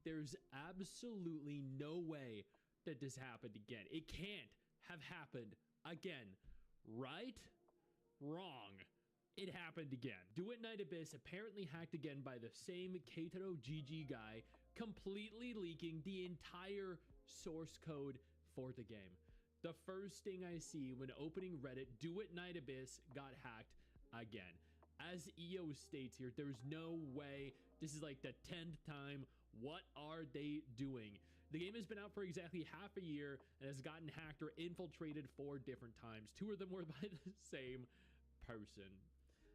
There's absolutely no way that this happened again. It can't have happened again. Right? Wrong. It happened again. Do It Night Abyss apparently hacked again by the same Keitaro GG guy, completely leaking the entire source code for the game. The first thing I see when opening Reddit, Do It Night Abyss got hacked again. As owos states here, there's no way this is like the 10th time. What are they doing? The game has been out for exactly half a year and has gotten hacked or infiltrated 4 different times. 2 of them were by the same person.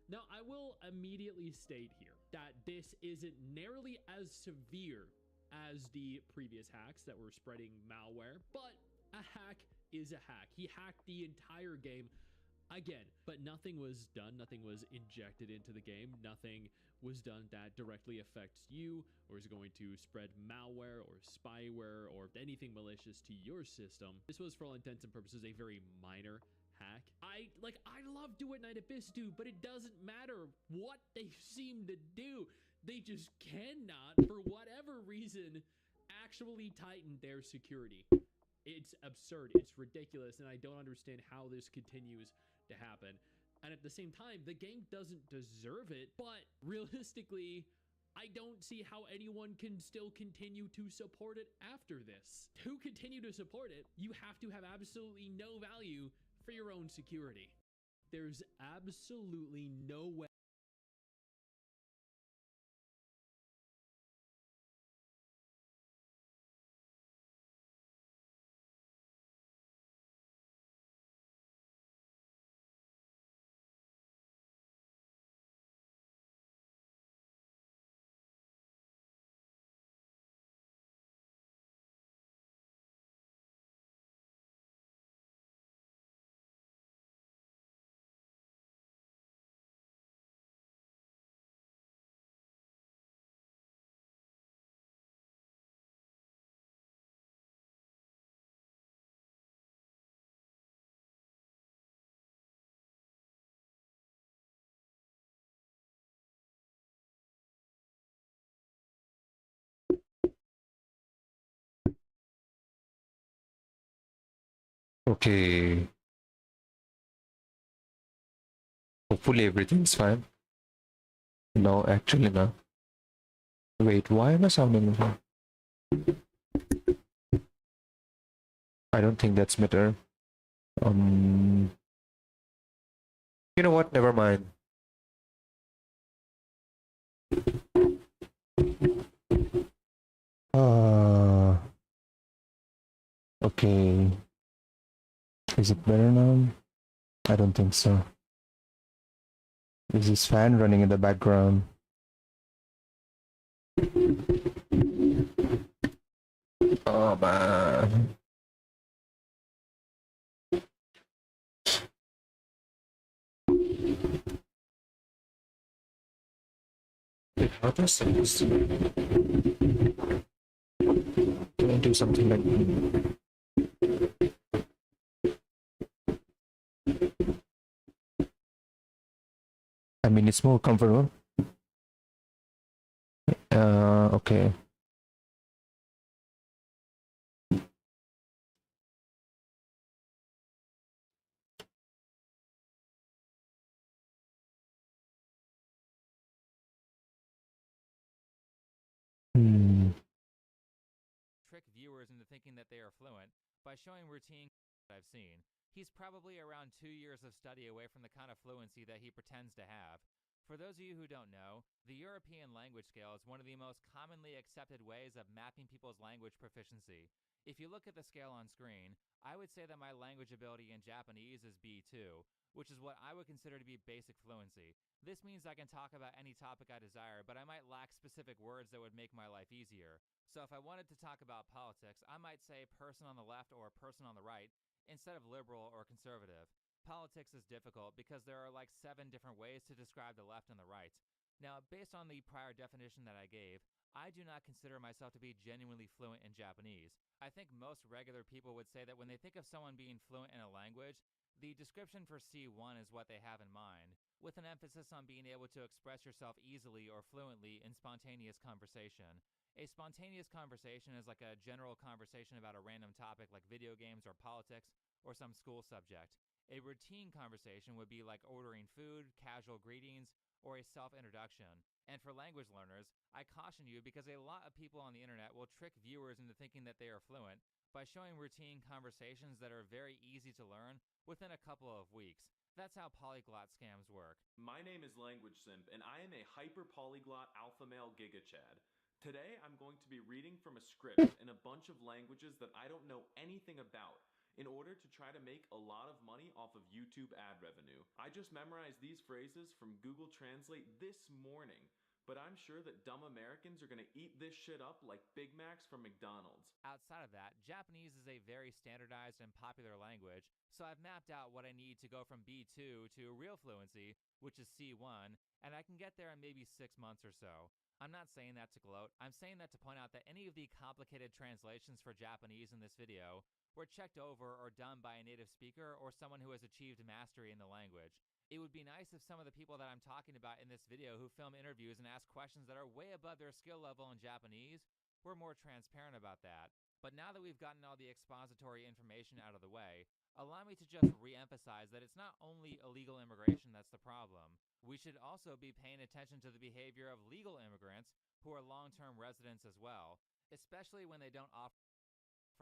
Now, I will immediately state here that this isn't nearly as severe as the previous hacks that were spreading malware, but a hack is a hack. He hacked the entire game again, but nothing was done. Nothing was injected into the game. Nothing was done that directly affects you or is going to spread malware or spyware or anything malicious to your system. This was, for all intents and purposes, a very minor hack. I love Do It Night Abyss, dude, but it doesn't matter what they seem to do. They just cannot, for whatever reason, actually tighten their security. It's absurd. It's ridiculous, and I don't understand how this continues to happen. And at the same time, the game doesn't deserve it, but realistically, I don't see how anyone can still continue to support it after this. To continue to support it, you have to have absolutely no value for your own security. There's absolutely no way. Okay. Hopefully everything's fine. No, actually no. Wait, why am I sounding wrong? I don't think that's better. You know what? Never mind. Uh, okay. Is it better now? I don't think so. Is this fan running in the background? Oh man. Wait, how do I say this? Can I do something like I mean, it's more comfortable. Okay. Trick viewers into thinking that they are fluent by showing routine that I've seen. He's probably around 2 years of study away from the kind of fluency that he pretends to have. For those of you who don't know, the European language scale is one of the most commonly accepted ways of mapping people's language proficiency. If you look at the scale on screen, I would say that my language ability in Japanese is B2, which is what I would consider to be basic fluency. This means I can talk about any topic I desire, but I might lack specific words that would make my life easier. So if I wanted to talk about politics, I might say person on the left or person on the right instead of liberal or conservative. Politics is difficult because there are like 7 different ways to describe the left and the right. Now, based on the prior definition that I gave, I do not consider myself to be genuinely fluent in Japanese. I think most regular people would say that when they think of someone being fluent in a language, the description for C1 is what they have in mind, with an emphasis on being able to express yourself easily or fluently in spontaneous conversation. A spontaneous conversation is like a general conversation about a random topic like video games or politics or some school subject. A routine conversation would be like ordering food, casual greetings, or a self-introduction. And for language learners, I caution you because a lot of people on the internet will trick viewers into thinking that they are fluent by showing routine conversations that are very easy to learn within a couple of weeks. That's how polyglot scams work. My name is Language Simp, and I am a hyper-polyglot alpha male giga-chad. Today, I'm going to be reading from a script in a bunch of languages that I don't know anything about in order to try to make a lot of money off of YouTube ad revenue. I just memorized these phrases from Google Translate this morning, but I'm sure that dumb Americans are gonna eat this shit up like Big Macs from McDonald's. Outside of that, Japanese is a very standardized and popular language, so I've mapped out what I need to go from B2 to real fluency, which is C1, and I can get there in maybe 6 months or so. I'm not saying that to gloat, I'm saying that to point out that any of the complicated translations for Japanese in this video were checked over or done by a native speaker or someone who has achieved mastery in the language. It would be nice if some of the people that I'm talking about in this video who film interviews and ask questions that are way above their skill level in Japanese were more transparent about that. But now that we've gotten all the expository information out of the way, allow me to just re-emphasize that it's not only illegal immigration that's the problem. We should also be paying attention to the behavior of legal immigrants who are long-term residents as well, especially when they don't offer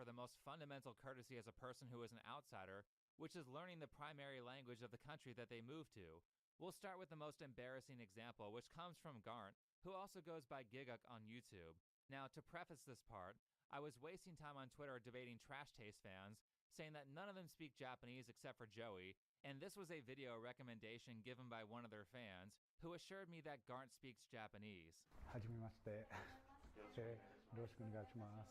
the most fundamental courtesy as a person who is an outsider, which is learning the primary language of the country that they move to. We'll start with the most embarrassing example, which comes from Garnt, who also goes by Giguk on YouTube. Now, to preface this part, I was wasting time on Twitter debating Trash Taste fans, saying that none of them speak Japanese except for Joey, and this was a video recommendation given by one of their fans, who assured me that Garnt speaks Japanese. はじめまして。よろしくお願いします。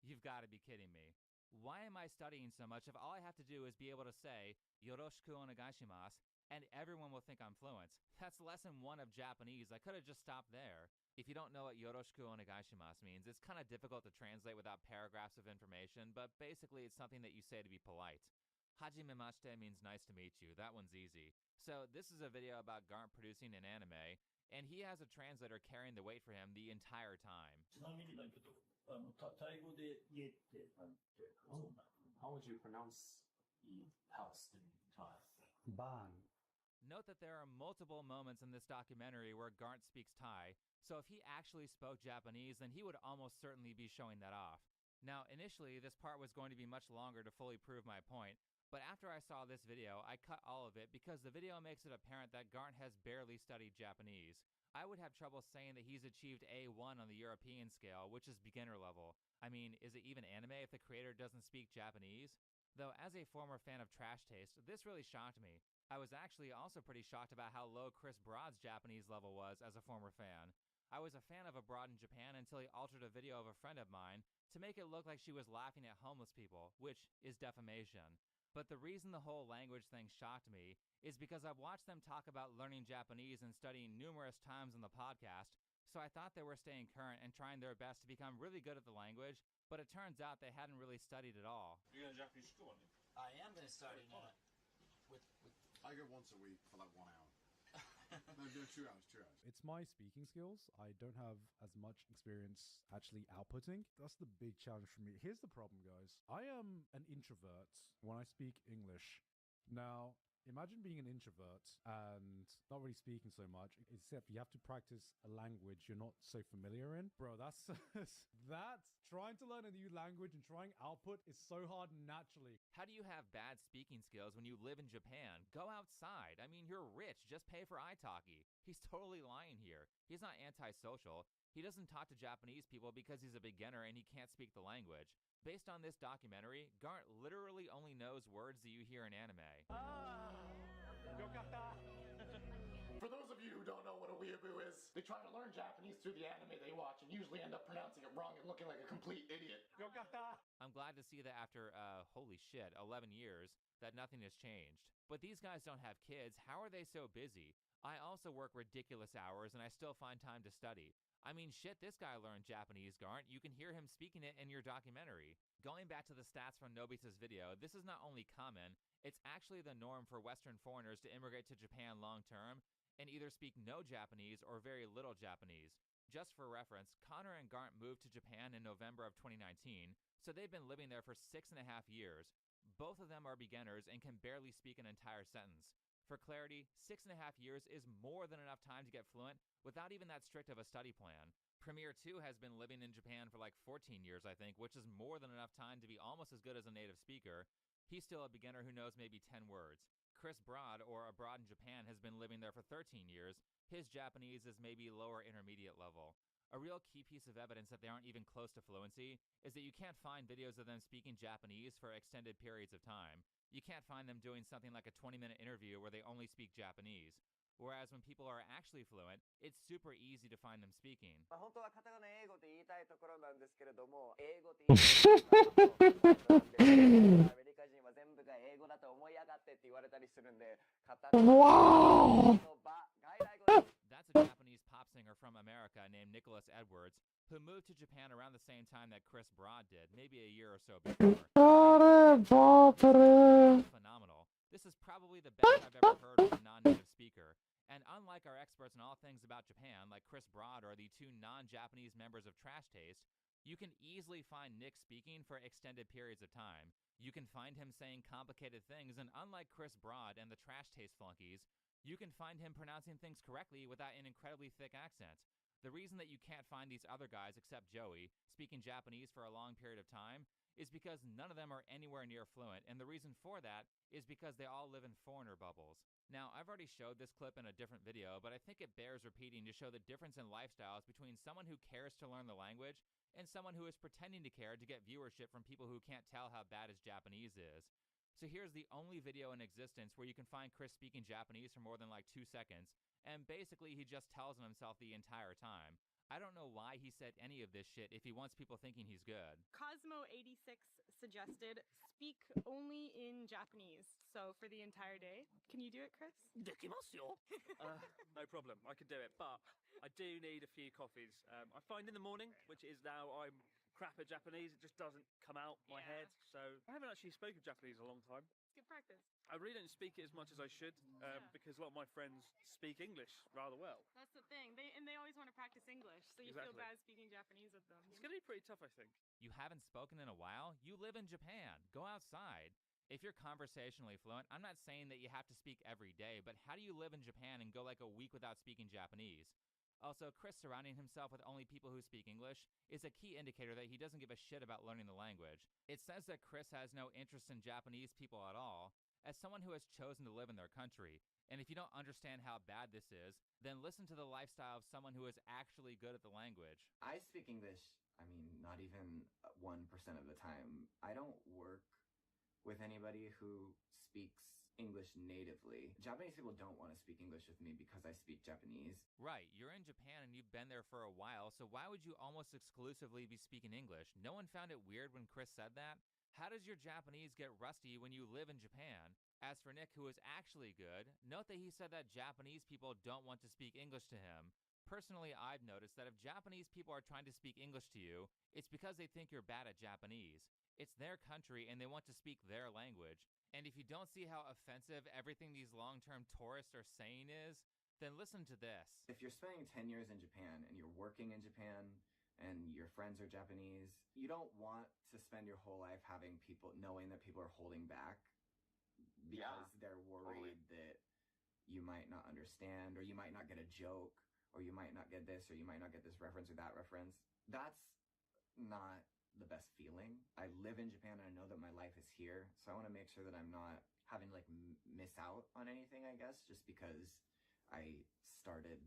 You've got to be kidding me. Why am I studying so much if all I have to do is be able to say, yoroshiku onegaishimasu, and everyone will think I'm fluent? That's lesson 1 of Japanese. I could have just stopped there. If you don't know what yoroshiku onegaishimasu means, it's kind of difficult to translate without paragraphs of information, but basically it's something that you say to be polite. Hajimemashite means nice to meet you. That one's easy. So this is a video about Garnt producing an anime, and he has a translator carrying the weight for him the entire time. ちなみにだけど、タイ語で家ってなんて、How would you pronounce the house in Thai? バーン。 Note that there are multiple moments in this documentary where Garnt speaks Thai, so if he actually spoke Japanese, then he would almost certainly be showing that off. Now, initially, this part was going to be much longer to fully prove my point, but after I saw this video, I cut all of it because the video makes it apparent that Garnt has barely studied Japanese. I would have trouble saying that he's achieved A1 on the European scale, which is beginner level. I mean, is it even anime if the creator doesn't speak Japanese? Though, as a former fan of Trash Taste, this really shocked me. I was actually also pretty shocked about how low Chris Broad's Japanese level was as a former fan. I was a fan of Abroad in Japan until he altered a video of a friend of mine to make it look like she was laughing at homeless people, which is defamation. But the reason the whole language thing shocked me is because I've watched them talk about learning Japanese and studying numerous times on the podcast, so I thought they were staying current and trying their best to become really good at the language, but it turns out they hadn't really studied at all. You're going to Japanese school, aren't you? I am going to start in with I go once a week for like 1 hour. No, 2 hours, 2 hours. It's my speaking skills. I don't have as much experience actually outputting. That's the big challenge for me. Here's the problem, guys. I am an introvert when I speak English. Now, imagine being an introvert and not really speaking so much, except you have to practice a language you're not so familiar in. Bro, that's trying to learn a new language and trying output is so hard naturally. How do you have bad speaking skills when you live in Japan? Go outside. I mean, you're rich. Just pay for italki. He's totally lying here. He's not antisocial. He doesn't talk to Japanese people because he's a beginner and he can't speak the language. Based on this documentary, Garnt literally only knows words that you hear in anime. For those of you who don't know what a weeaboo is, they try to learn Japanese through the anime they watch and usually end up pronouncing it wrong and looking like a complete idiot. I'm glad to see that after, holy shit, 11 years, that nothing has changed. But these guys don't have kids. How are they so busy? I also work ridiculous hours and I still find time to study. I mean, shit, this guy learned Japanese, Garnt. You can hear him speaking it in your documentary. Going back to the stats from Nobita's video, this is not only common, it's actually the norm for Western foreigners to immigrate to Japan long term and either speak no Japanese or very little Japanese. Just for reference, Connor and Garnt moved to Japan in November of 2019, so they've been living there for 6.5 years. Both of them are beginners and can barely speak an entire sentence. For clarity, 6.5 years is more than enough time to get fluent without even that strict of a study plan. Premier 2 has been living in Japan for like 14 years, I think, which is more than enough time to be almost as good as a native speaker. He's still a beginner who knows maybe 10 words. Chris Broad, or Abroad in Japan, has been living there for 13 years. His Japanese is maybe lower intermediate level. A real key piece of evidence that they aren't even close to fluency is that you can't find videos of them speaking Japanese for extended periods of time. You can't find them doing something like a 20-minute interview where they only speak Japanese. Whereas when people are actually fluent, it's super easy to find them speaking. 本当はカタカナ英語で言いたいところなんですけれども、英語って言いたいアメリカ人は全部が英語だと思いやがってって言われたりするんで、カタカナの場外来語。 That's a Japanese pop singer from America named Nicholas Edwards, who moved to Japan around the same time that Chris Broad did, maybe a year or so before. Phenomenal. This is probably the best I've ever heard from a non-native speaker. And unlike our experts in all things about Japan, like Chris Broad or the two non-Japanese members of Trash Taste, you can easily find Nick speaking for extended periods of time. You can find him saying complicated things, and unlike Chris Broad and the Trash Taste flunkies, you can find him pronouncing things correctly without an incredibly thick accent. The reason that you can't find these other guys, except Joey, speaking Japanese for a long period of time is because none of them are anywhere near fluent, and the reason for that is because they all live in foreigner bubbles. Now, I've already showed this clip in a different video, but I think it bears repeating to show the difference in lifestyles between someone who cares to learn the language and someone who is pretending to care to get viewership from people who can't tell how bad his Japanese is. So here's the only video in existence where you can find Chris speaking Japanese for more than like 2 seconds, and basically he just tells on himself the entire time. I don't know why he said any of this shit if he wants people thinking he's good. Cosmo86 suggested speak only in Japanese, so for the entire day. Can you do it, Chris? できますよ. No problem, I can do it, but I do need a few coffees. I find in the morning, which is now I'm crap at Japanese, it just doesn't come out my head, so I haven't actually spoken Japanese in a long time. It's good practice. I really don't speak it as much as I should, because a lot of my friends speak English rather well. That's the thing. They always want to practice English, so you feel bad speaking Japanese with them. It's going to be pretty tough, I think. You haven't spoken in a while? You live in Japan. Go outside. If you're conversationally fluent, I'm not saying that you have to speak every day, but how do you live in Japan and go like a week without speaking Japanese? Also, Chris surrounding himself with only people who speak English is a key indicator that he doesn't give a shit about learning the language. It says that Chris has no interest in Japanese people at all, as someone who has chosen to live in their country. And if you don't understand how bad this is, then listen to the lifestyle of someone who is actually good at the language. I speak English, not even 1% of the time. I don't work with anybody who speaks English natively. Japanese people don't want to speak English with me because I speak Japanese. Right, you're in Japan and you've been there for a while, so why would you almost exclusively be speaking English? No one found it weird when Chris said that? How does your Japanese get rusty when you live in Japan? As for Nick, who is actually good, note that he said that Japanese people don't want to speak English to him. Personally, I've noticed that if Japanese people are trying to speak English to you, it's because they think you're bad at Japanese. It's their country and they want to speak their language. And if you don't see how offensive everything these long-term tourists are saying is, then listen to this. If you're spending 10 years in Japan and you're working in Japan and your friends are Japanese, you don't want to spend your whole life having people knowing that people are holding back because they're worried that you might not understand, or you might not get a joke, or you might not get this, or you might not get this reference or that reference. That's not the best feeling. I live in Japan and I know that my life is here, so I want to make sure that I'm not having to miss out on anything, I guess, just because I started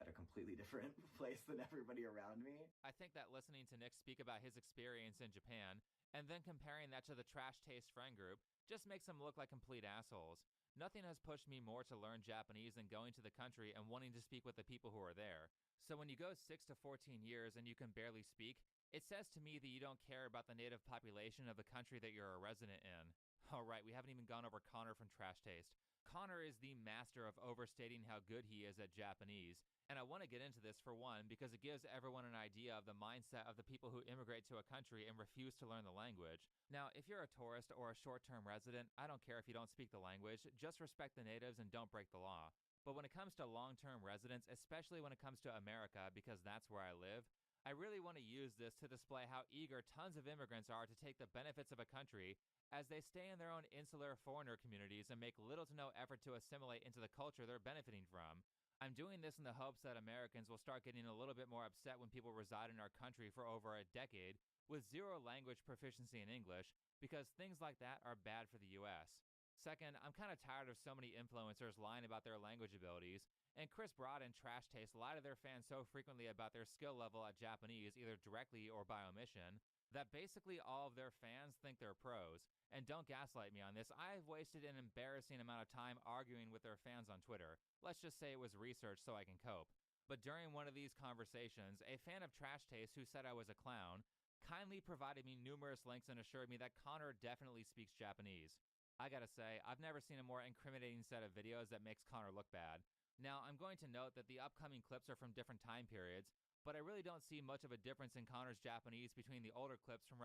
at a completely different place than everybody around me. I think that listening to Nick speak about his experience in Japan and then comparing that to the Trash Taste friend group just makes them look like complete assholes. Nothing has pushed me more to learn Japanese than going to the country and wanting to speak with the people who are there. So when you go 6 to 14 years and you can barely speak, it says to me that you don't care about the native population of the country that you're a resident in. Alright, we haven't even gone over Connor from Trash Taste. Connor is the master of overstating how good he is at Japanese, and I want to get into this for one because it gives everyone an idea of the mindset of the people who immigrate to a country and refuse to learn the language. Now, if you're a tourist or a short-term resident, I don't care if you don't speak the language, just respect the natives and don't break the law. But when it comes to long-term residents, especially when it comes to America, because that's where I live, I really want to use this to display how eager tons of immigrants are to take the benefits of a country as they stay in their own insular foreigner communities and make little to no effort to assimilate into the culture they're benefiting from. I'm doing this in the hopes that Americans will start getting a little bit more upset when people reside in our country for over a decade with zero language proficiency in English, because things like that are bad for the US. Second, I'm kind of tired of so many influencers lying about their language abilities, and Chris Broad and Trash Taste lie to their fans so frequently about their skill level at Japanese, either directly or by omission, that basically all of their fans think they're pros. And don't gaslight me on this, I've wasted an embarrassing amount of time arguing with their fans on Twitter. Let's just say it was research so I can cope. But during one of these conversations, a fan of Trash Taste who said I was a clown kindly provided me numerous links and assured me that Connor definitely speaks Japanese. I gotta say, I've never seen a more incriminating set of videos that makes Connor look bad. Now, I'm going to note that the upcoming clips are from different time periods, but I really don't see much of a difference in Connor's Japanese between the older clips from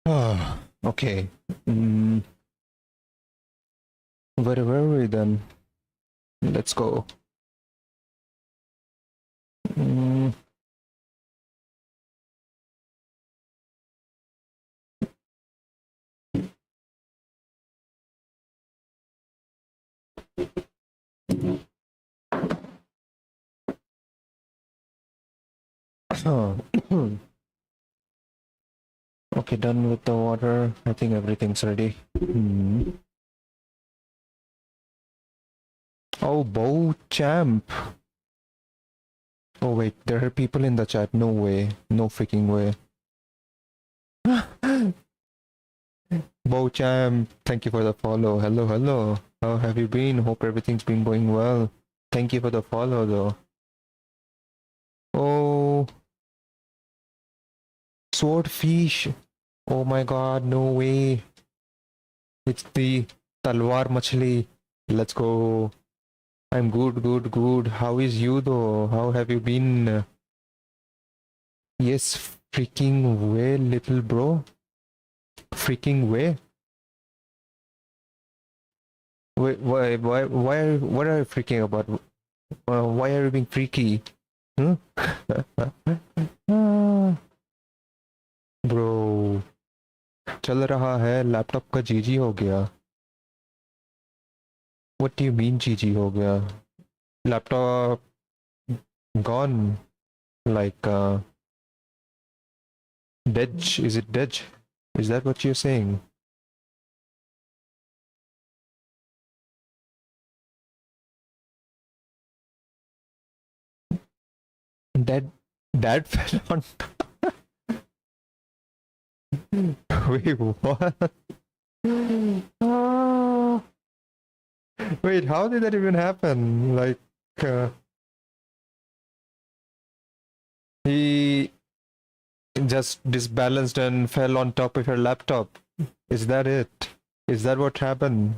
Okay. Where were we then? Let's go. Okay, done with the water. I think everything's ready. Oh, Bow Champ. Oh wait, there are people in the chat. No way. No freaking way. Bow Champ, thank you for the follow. Hello, hello. How have you been? Hope everything's been going well. Thank you for the follow though. Oh, swordfish. Oh my god, no way. It's the Talwar Machli. Let's go. I'm good, good, good. How is you though? How have you been? Yes, freaking way, little bro. Freaking way. Wait, what are you freaking about? Why are you being freaky? Bro, चल रहा है laptop का जीजी हो गया. What do you mean जीजी हो गया? Laptop gone, like dead. Is it dead? Is that what you're saying? That fell on. Wait, what? Wait, how did that even happen? Like, he just disbalanced and fell on top of your laptop. Is that it? Is that what happened?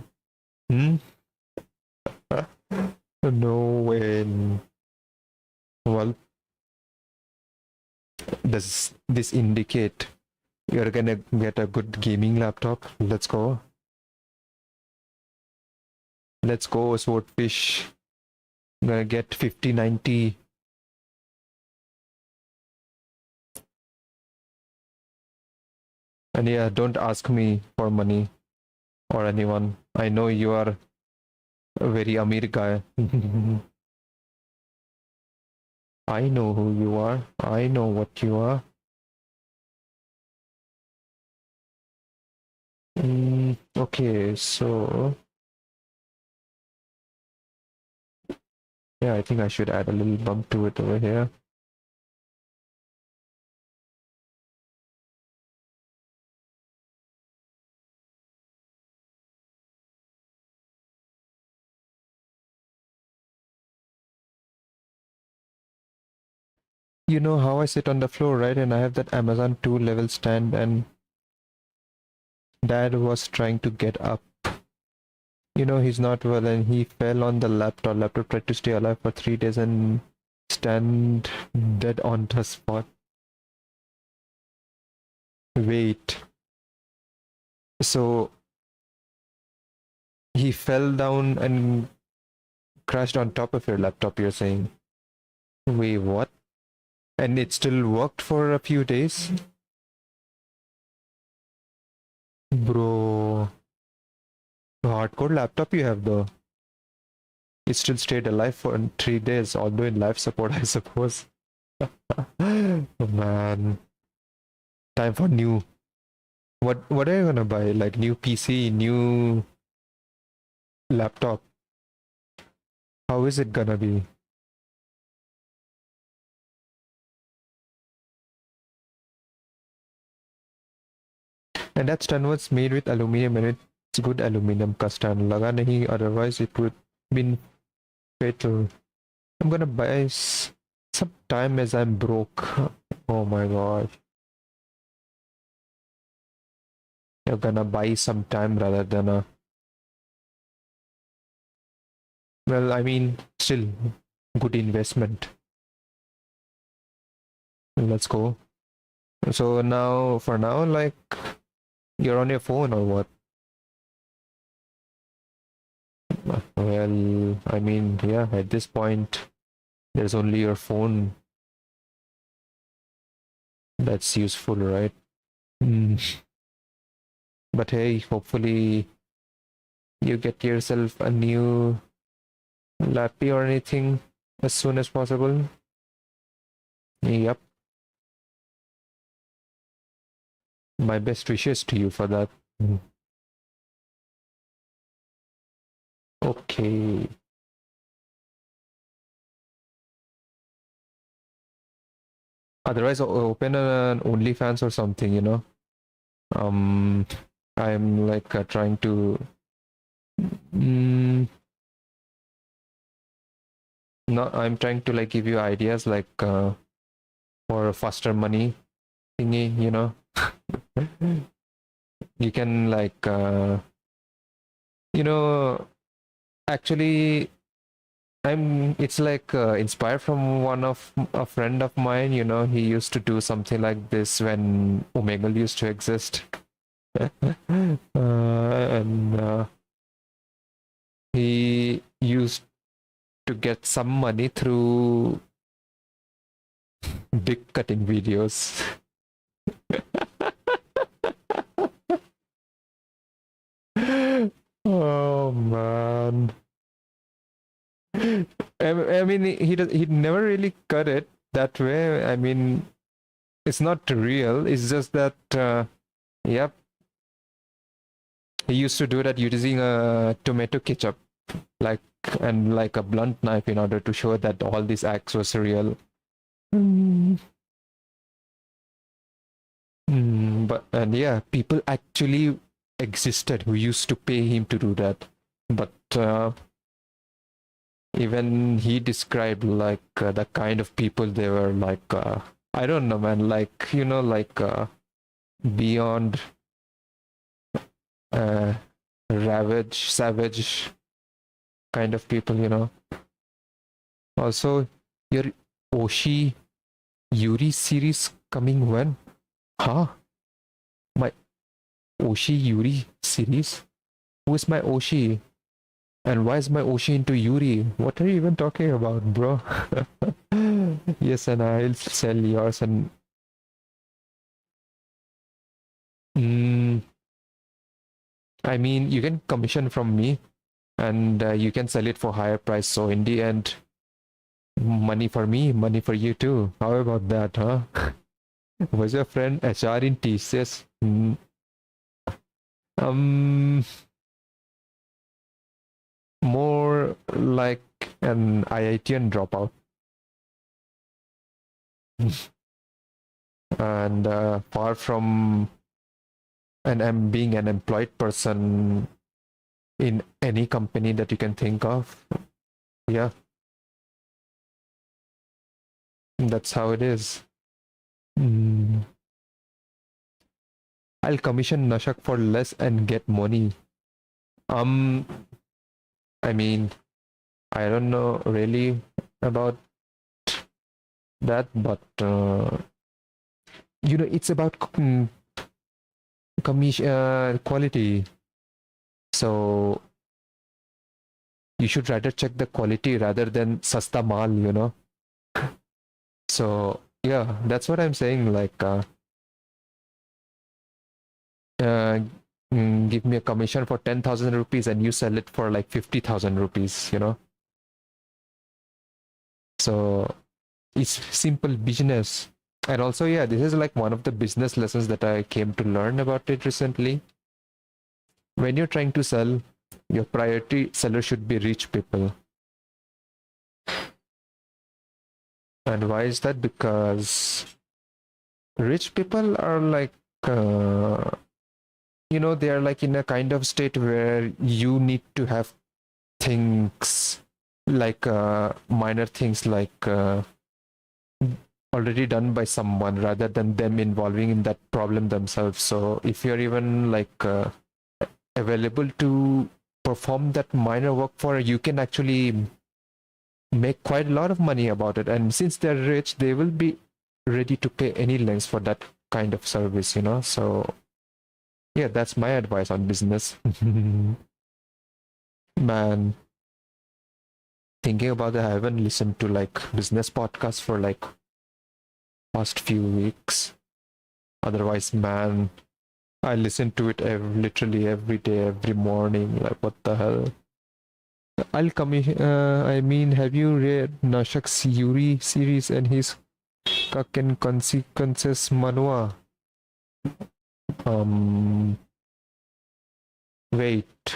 No way. Well, does this indicate you're gonna get a good gaming laptop? Let's go. Let's go, Swordfish. I'm gonna get 5090. And yeah, don't ask me for money or anyone. I know you are a very Amir guy. I know who you are. I know what you are. Okay, so yeah, I think I should add a little bump to it over here. You know how I sit on the floor, right? And I have that Amazon 2 level stand, and Dad was trying to get up. You know, he's not well and he fell on the laptop. Laptop tried to stay alive for 3 days and stand dead on the spot. Wait. So he fell down and crashed on top of your laptop, you're saying? Wait, what? And it still worked for a few days? Bro. Hardcore laptop you have though. It still stayed alive for 3 days, although in life support, I suppose. Oh man. Time for new. What are you gonna buy? Like new PC, new laptop? How is it gonna be? And that stand was made with aluminum and it's good aluminum ka stand. Laga nahi, otherwise it would been fatal. I'm gonna buy some time as I'm broke. Oh my god. You're gonna buy some time rather than a... Well, I mean, still good investment. Let's go. So now, for now, like, You're on your phone or what? Well, I mean, yeah, at this point, there's only your phone that's useful, right? But hey, hopefully you get yourself a new lappy or anything as soon as possible. Yep. My best wishes to you for that. Okay. Otherwise, open an OnlyFans or something, you know. I'm like trying to. No, I'm trying to like give you ideas like for faster money thingy, you know. You can like, you know, actually, it's like inspired from one of a friend of mine, you know. He used to do something like this when Omegle used to exist. And he used to get some money through dick cutting videos. Oh man. I mean, he never really cut it that way. I mean, it's not real. It's just that, yep. He used to do that using a tomato ketchup, like, and like a blunt knife in order to show that all these acts was real. But and yeah, people actually existed who used to pay him to do that. But even he described like the kind of people they were, like I don't know, man, like, you know, like beyond savage kind of people, you know. Also, your Oshi Yuri series coming when? Huh? My Oshi Yuri series? Who is my Oshi? And why is my Oshi into Yuri? What are you even talking about, bro? Yes, and I'll sell yours and... I mean, you can commission from me and you can sell it for higher price. So in the end, money for me, money for you too. How about that, huh? Was your friend HR in TCS? More like an IITian dropout. And far from being an employed person in any company that you can think of. Yeah. That's how it is. I'll commission Nashak for less and get money. I mean, I don't know really about that, but you know, it's about quality. So you should rather check the quality rather than sasta mal, you know. So yeah, that's what I'm saying. Like, give me a commission for 10,000 rupees and you sell it for like 50,000 rupees, you know. So it's simple business. And also, yeah, this is like one of the business lessons that I came to learn about it recently. When you're trying to sell, your priority seller should be rich people. And why is that? Because rich people are like, you know, they are like in a kind of state where you need to have things like minor things like already done by someone rather than them involving in that problem themselves. So if you're even like available to perform that minor work for, you can actually make quite a lot of money about it. And since they're rich, they will be ready to pay any lengths for that kind of service, you know. So Yeah, that's my advice on business. Man, thinking about that, I haven't listened to like business podcasts for like past few weeks. Otherwise, man, I listen to it literally every day, every morning. Like, what the hell? I mean, have you read Nashak's Yuri series and his Cuck and Consequences manhwa? Wait,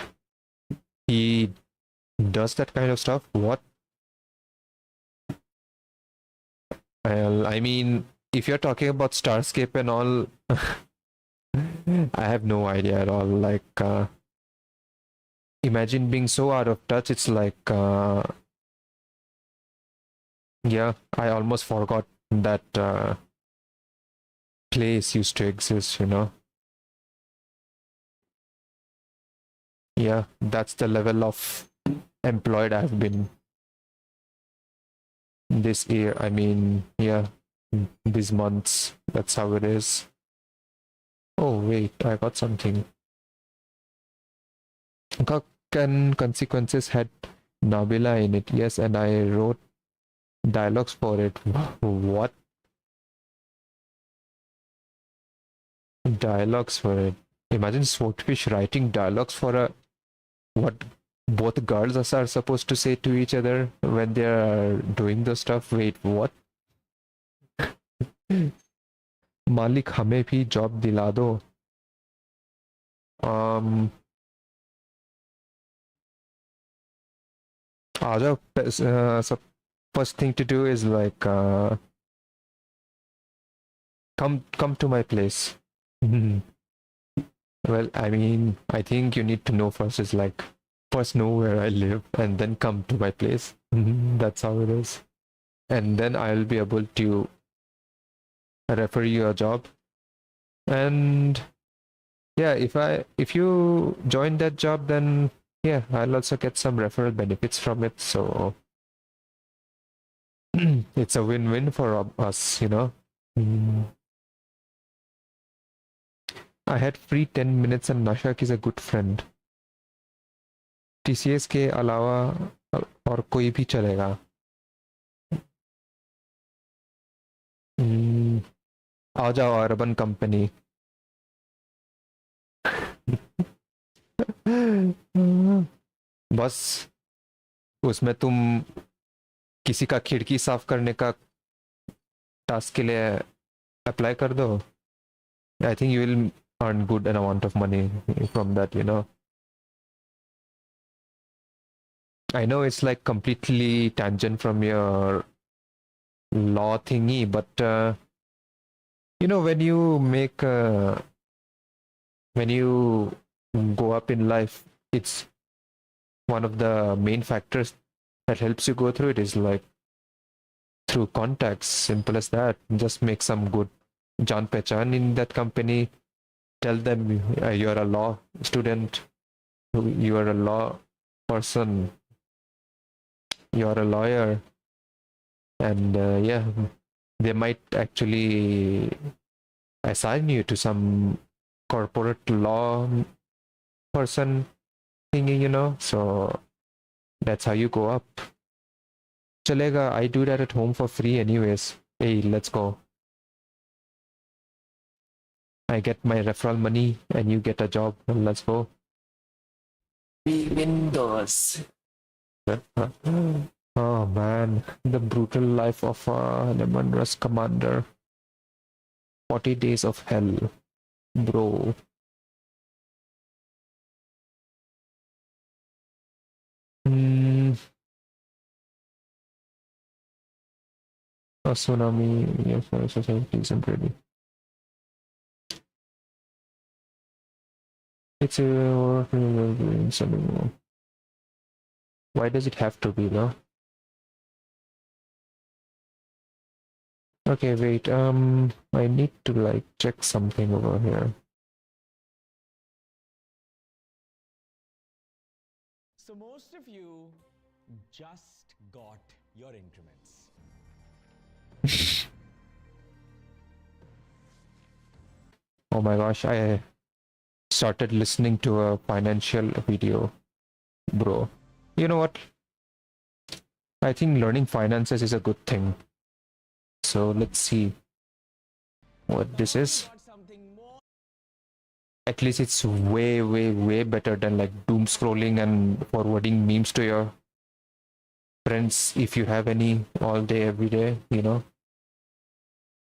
he does that kind of stuff? What? Well, I mean, if you're talking about Starscape and all, I have no idea at all. Like, imagine being so out of touch. It's like, yeah, I almost forgot that place used to exist, you know? Yeah, that's the level of employed I've been this year. I mean, yeah, these months. That's how it is. Oh, wait, I got something. Cuck and Consequences had Nabila in it, yes, and I wrote dialogues for it. What? Dialogues for it. Imagine Swordfish writing dialogues for a what both girls are supposed to say to each other when they are doing the stuff. Wait, what? मालिक हमें भी job दिला दो. So first thing to do is like come to my place. Well, I mean, I think you need to know first is like first know where I live and then come to my place. That's how it is. And then I'll be able to refer you a job. And yeah, if you join that job, then yeah, I'll also get some referral benefits from it. So it's a win-win for us, you know. I had free 10 minutes and Nashak is a good friend. TCS के अलावा और कोई भी चलेगा. आ जाओ urban company. बस उसमें तुम किसी का खिड़की साफ करने का टास्क के लिए अप्लाई कर दो. I think you will earn good amount of money from that, you know. I know it's like completely tangent from your law thingy, but you know, when you go up in life, it's one of the main factors that helps you go through it is like through contacts. Simple as that. Just make some good John Pechan in that company. Tell them you're a law student, you are a law person, you're a lawyer, and yeah, they might actually assign you to some corporate law person thingy, you know. So that's how you go up. Chalega, I do that at home for free anyways. Hey, let's go. I get my referral money and you get a job. Let's go. Windows. Oh man, the brutal life of a Lemonrush commander. 40 days of hell, bro. A tsunami, yes, society isn't ready. It's a why does it have to be though? Okay, wait, I need to like check something over here. So most of you just got your increments. Oh my gosh, I started listening to a financial video, bro. You know what? I think learning finances is a good thing. So let's see what this is. At least it's way, way, way better than like doom scrolling and forwarding memes to your friends if you have any all day, every day, you know.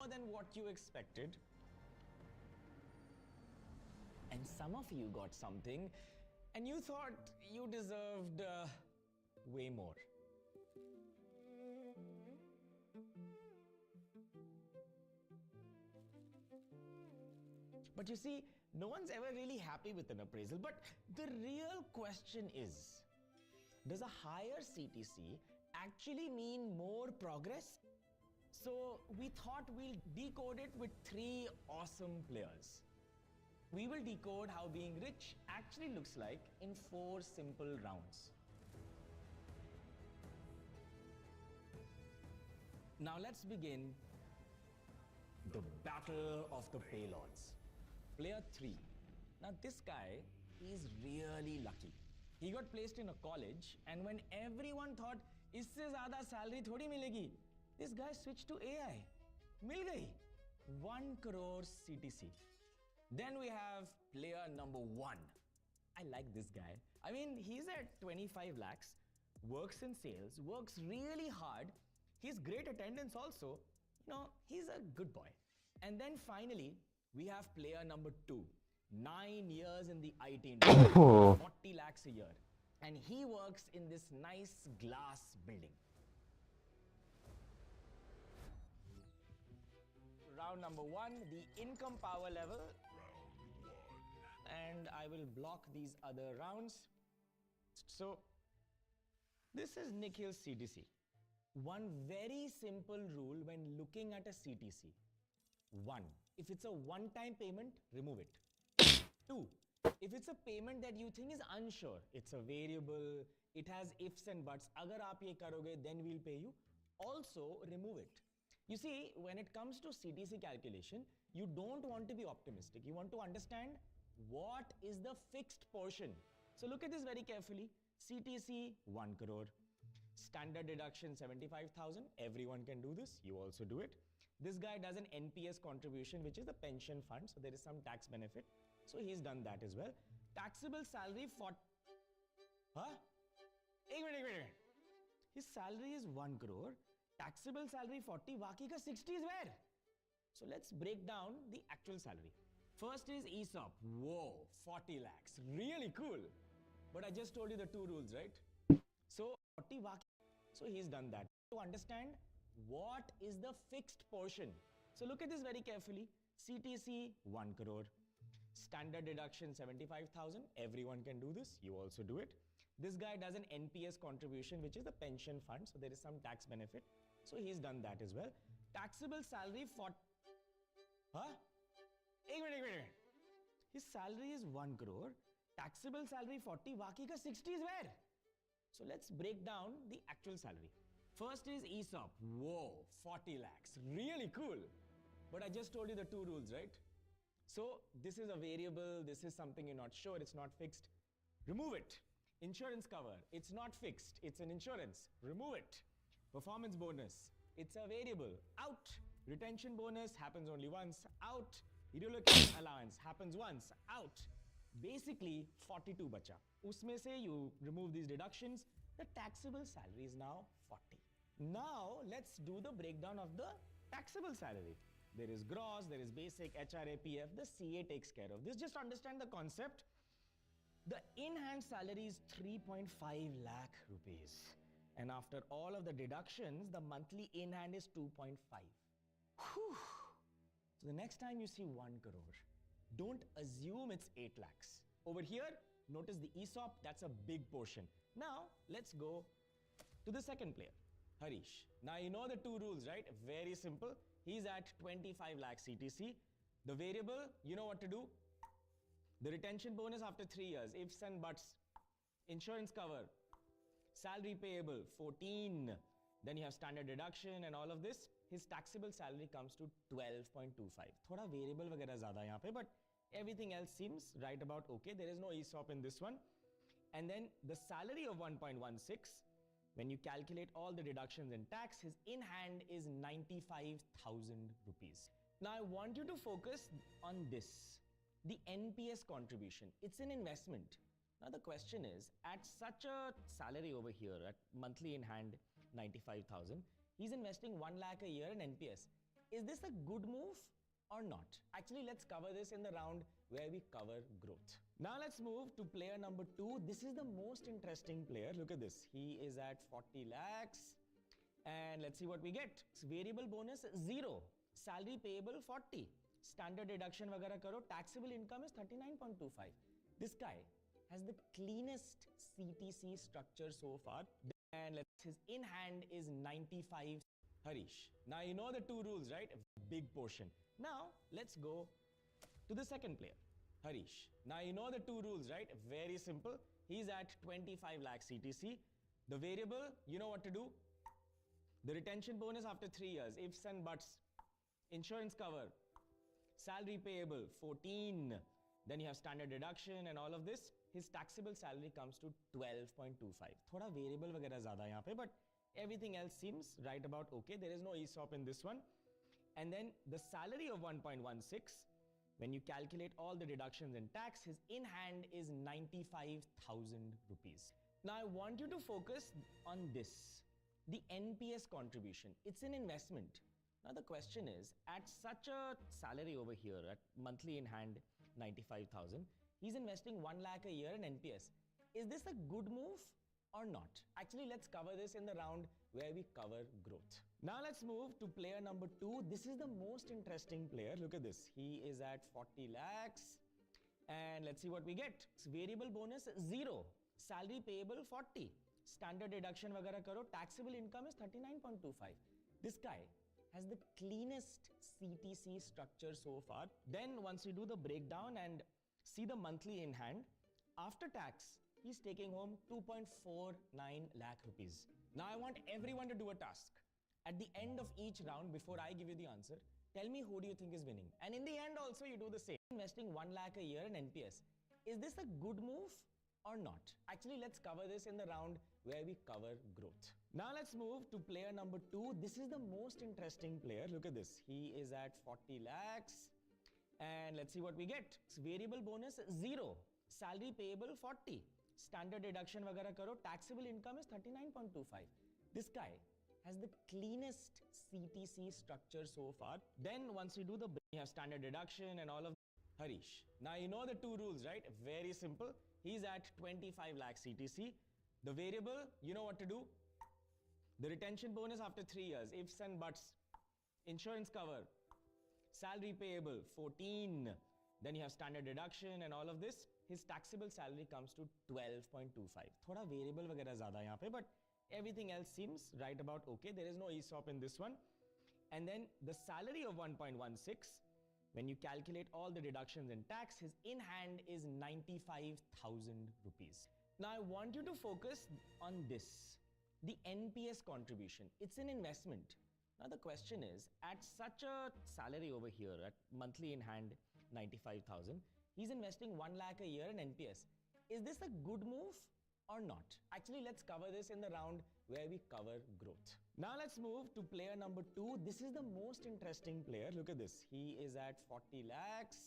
More than what you expected. And some of you got something and you thought you deserved way more. But you see, no one's ever really happy with an appraisal. But the real question is, does a higher CTC actually mean more progress? So we thought we'll decode it with 3 awesome players. We will decode how being rich actually looks like in 4 simple rounds. Now let's begin the battle of the paylords. Player 3. Now this guy is really lucky. He got placed in a college, and when everyone thought इससे ज़्यादा salary थोड़ी मिलेगी, this guy switched to AI. मिल गई 1 crore CTC. Then we have player number 1. I like this guy. I mean, he's at 25 lakhs, works in sales, works really hard. He's great attendance also. You know, he's a good boy. And then finally, we have player number 2. 9 years in the IT industry, 40 lakhs a year. And he works in this nice glass building. Round number 1, the income power level. And I will block these other rounds. So, this is Nikhil's CTC. One very simple rule when looking at a CTC. 1. If it's a one-time payment, remove it. 2. If it's a payment that you think is unsure, it's a variable, it has ifs and buts, agar aap ye karoge, then we'll pay you, also remove it. You see, when it comes to CTC calculation, you don't want to be optimistic. You want to understand what is the fixed portion. So look at this very carefully. CTC 1 crore. Standard deduction 75,000. Everyone can do this. You also do it. This guy does an NPS contribution, which is the pension fund. So there is some tax benefit. So he's done that as well. Taxable salary for... Huh? Ek minute. His salary is 1 crore. Taxable salary 40. Baki ka 60 is where? So let's break down the actual salary. First is ESOP. Whoa, 40 lakhs. Really cool. But I just told you the 2 rules, right? So 40 baki. So he's done that. To understand what is the fixed portion. So look at this very carefully. CTC 1 crore. Standard deduction 75,000. Everyone can do this. You also do it. This guy does an NPS contribution, which is the pension fund. So there is some tax benefit. So he's done that as well. Taxable salary for... Huh? Ek minute. His salary is 1 crore. Taxable salary 40. Baki ka 60 is where? So let's break down the actual salary. First is ESOP. Whoa, 40 lakhs. Really cool. But I just told you the 2 rules, right? So this is a variable. This is something you're not sure. It's not fixed. Remove it. Insurance cover. It's not fixed. It's an insurance. Remove it. Performance bonus. It's a variable. Out. Retention bonus happens only once. Out. Relocation allowance happens once. Out. Basically 42 bacha. Usme se you remove these deductions. The taxable salary is now 40. Now let's do the breakdown of the taxable salary. There is gross, there is basic, HRA, PF. The CA takes care of this. Just understand the concept. The in-hand salary is 3.5 lakh rupees. And after all of the deductions, the monthly in-hand is 2.5. Whew. So the next time you see 1 crore, don't assume it's 8 lakhs. Over here, notice the ESOP, that's a big portion. Now, let's go to the second player, Harish. Now, you know the 2 rules, right? Very simple. He's at 25 lakh CTC. The variable, you know what to do. The retention bonus after 3 years, ifs and buts. Insurance cover. Salary payable, 14. Then you have standard deduction and all of this. His taxable salary comes to 12.25. Thoda variable वगैरह ज़्यादा यहाँ पे, but Everything else seems right about okay. There is no ESOP in this one. And then the salary of 1.16, when you calculate all the deductions and tax, his in hand is 95,000 rupees. Now I want you to focus on this, the NPS contribution. It's an investment. Now the question is, at such a salary over here, at monthly in hand 95,000, he's investing 1 lakh a year in NPS. Is this a good move or not? Actually, let's cover this in the round where we cover growth. Now let's move to player number 2. This is the most interesting player. Look at this. He is at 40 lakhs. And let's see what we get. Variable bonus 0. Salary payable 40. Standard deduction वगैरह करो. Taxable income is 39.25. This guy has the cleanest CTC structure so far. And his in hand is 95. Harish. Now you know the 2 rules, right? Big portion. Now let's go to the second player, Harish. Now you know the 2 rules, right? Very simple. He's at 25 lakh CTC. The variable, you know what to do. The retention bonus after 3 years, ifs and buts. Insurance cover. Salary payable 14. Then you have standard deduction and all of this. His taxable salary comes to 12.25. Thoda variable वगैरह ज़्यादा यहाँ पे, but everything else seems right about okay. There is no ESOP in this one. And then the salary of 1.16, when you calculate all the deductions and tax, his in hand is 95,000 rupees. Now I want you to focus on this, the NPS contribution. It's an investment. Now the question is, at such a salary over here, at monthly in hand 95,000, he's investing 1 lakh a year in NPS. Is this a good move or not? Actually, let's cover this in the round where we cover growth. Now let's move to player number 2. This is the most interesting player. Look at this. He is at 40 lakhs. And let's see what we get. Variable bonus 0. Salary payable 40. Standard deduction वगैरह करो. Taxable income is 39.25. This guy has the cleanest CTC structure so far. Then once we do the breakdown and see the monthly in hand, after tax, he's taking home 2.49 lakh rupees. Now I want everyone to do a task. At the end of each round, before I give you the answer, tell me who do you think is winning. And in the end also, you do the same. Investing 1 lakh a year in NPS. Is this a good move or not? Actually, let's cover this in the round where we cover growth. Now let's move to player number 2. This is the most interesting player. Look at this. He is at 40 lakhs. And let's see what we get. Variable bonus 0. Salary payable 40. Standard deduction वगैरह करो. Taxable income is 39.25. This guy has the cleanest CTC structure so far. Then once we do the, you have standard deduction and all of Harish. Now you know the 2 rules, right? Very simple. He's at 25 lakh CTC. The variable, you know what to do. The retention bonus after 3 years, ifs and buts. Insurance cover. Salary payable 14. Then you have standard deduction and all of this. His taxable salary comes to 12.25. Thoda variable वगैरह ज़्यादा यहाँ पे, but everything else seems right about okay. There is no ESOP in this one. And then the salary of 1.16, when you calculate all the deductions and tax, his in hand is 95,000 rupees. Now I want you to focus on this, the NPS contribution. It's an investment. Now the question is, at such a salary over here, at monthly in hand 95,000, he's investing 1 lakh a year in NPS. Is this a good move or not? Actually, let's cover this in the round where we cover growth. Now let's move to player number 2. This is the most interesting player. Look at this. He is at 40 lakhs.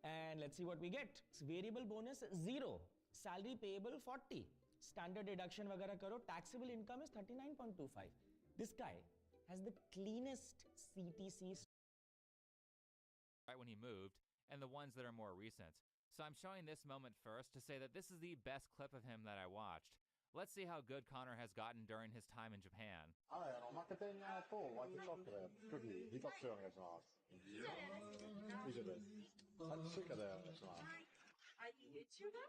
And let's see what we get. Variable bonus 0. Salary payable 40. Standard deduction वगैरह करो. Taxable income is 39.25. This guy has the cleanest CTC. Right when he moved, and the ones that are more recent. So I'm showing this moment first to say that this is the best clip of him that I watched. Let's see how good Connor has gotten during his time in Japan. 負けてんやとワイトチョックでクッキー2カップお願いします。以上です。追加でお願いします。Are you YouTuber?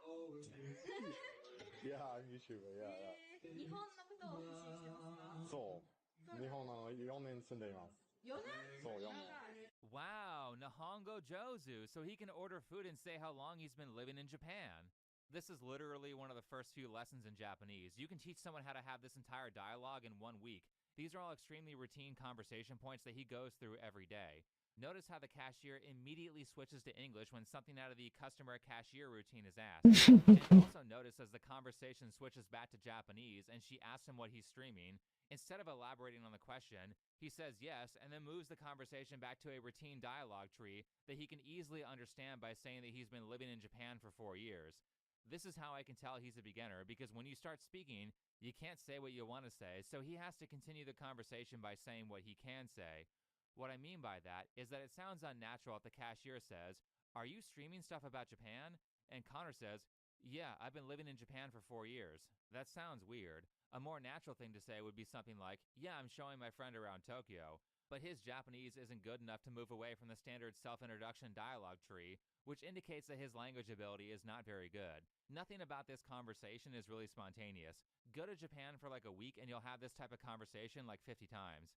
Yeah, I'm YouTuber. Yeah. 日本のことを発信してますか？そう。日本4年住んでいます。4年？そう、4年。 Wow, Nihongo Jozu, so he can order food and say how long he's been living in Japan. This is literally one of the first few lessons in Japanese. You can teach someone how to have this entire dialogue in 1 week. These are all extremely routine conversation points that he goes through every day. Notice how the cashier immediately switches to English when something out of the customer cashier routine is asked. And also notice as the conversation switches back to Japanese and she asks him what he's streaming, instead of elaborating on the question, he says yes and then moves the conversation back to a routine dialogue tree that he can easily understand by saying that he's been living in Japan for 4 years. This is how I can tell he's a beginner, because when you start speaking, you can't say what you want to say, so he has to continue the conversation by saying what he can say. What I mean by that is that it sounds unnatural if the cashier says, "Are you streaming stuff about Japan?" And Connor says, "Yeah, I've been living in Japan for 4 years." That sounds weird. A more natural thing to say would be something like, "Yeah, I'm showing my friend around Tokyo." But his Japanese isn't good enough to move away from the standard self-introduction dialogue tree, which indicates that his language ability is not very good. Nothing about this conversation is really spontaneous. Go to Japan for like a week and you'll have this type of conversation like 50 times.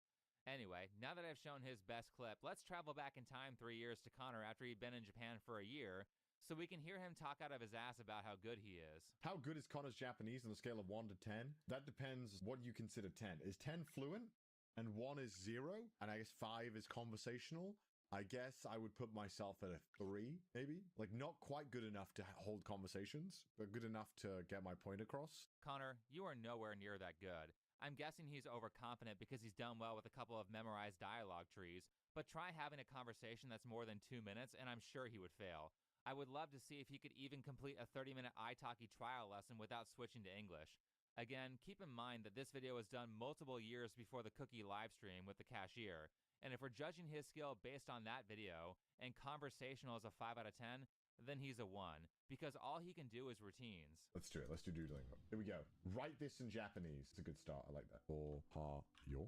Anyway, now that I've shown his best clip, let's travel back in time 3 years to Connor after he'd been in Japan for a year, so we can hear him talk out of his ass about how good he is. How good is Connor's Japanese on a scale of 1 to 10? That depends what you consider 10. Is 10 fluent? And 1 is 0? And I guess 5 is conversational? I guess I would put myself at a 3, maybe? Like, not quite good enough to hold conversations, but good enough to get my point across. Connor, you are nowhere near that good. I'm guessing he's overconfident because he's done well with a couple of memorized dialogue trees, but try having a conversation that's more than 2 minutes and I'm sure he would fail. I would love to see if he could even complete a 30-minute italki trial lesson without switching to English. Again, keep in mind that this video was done multiple years before the cookie livestream with the cashier, and if we're judging his skill based on that video, and conversational is a 5 out of 10, then he's a 1, because all he can do is routines. Let's do it. Let's do Duolingo. Here we go. Write this in Japanese. It's a good start. I like that. Yo.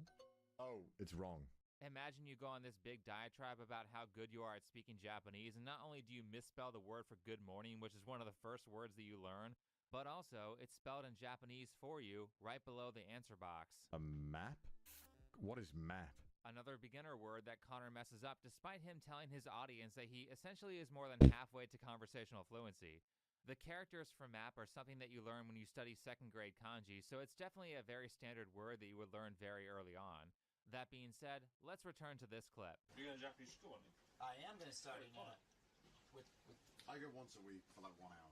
Oh, it's wrong. Imagine you go on this big diatribe about how good you are at speaking Japanese, and not only do you misspell the word for good morning, which is one of the first words that you learn, but also it's spelled in Japanese for you right below the answer box. A map? What is map? Another beginner word that Connor messes up despite him telling his audience that he essentially is more than halfway to conversational fluency. The characters for map are something that you learn when you study 2nd grade kanji, so it's definitely a very standard word that you would learn very early on. That being said, let's return to this clip. Are you going to Japanese school? I am going to start in with I go once a week for like 1 hour.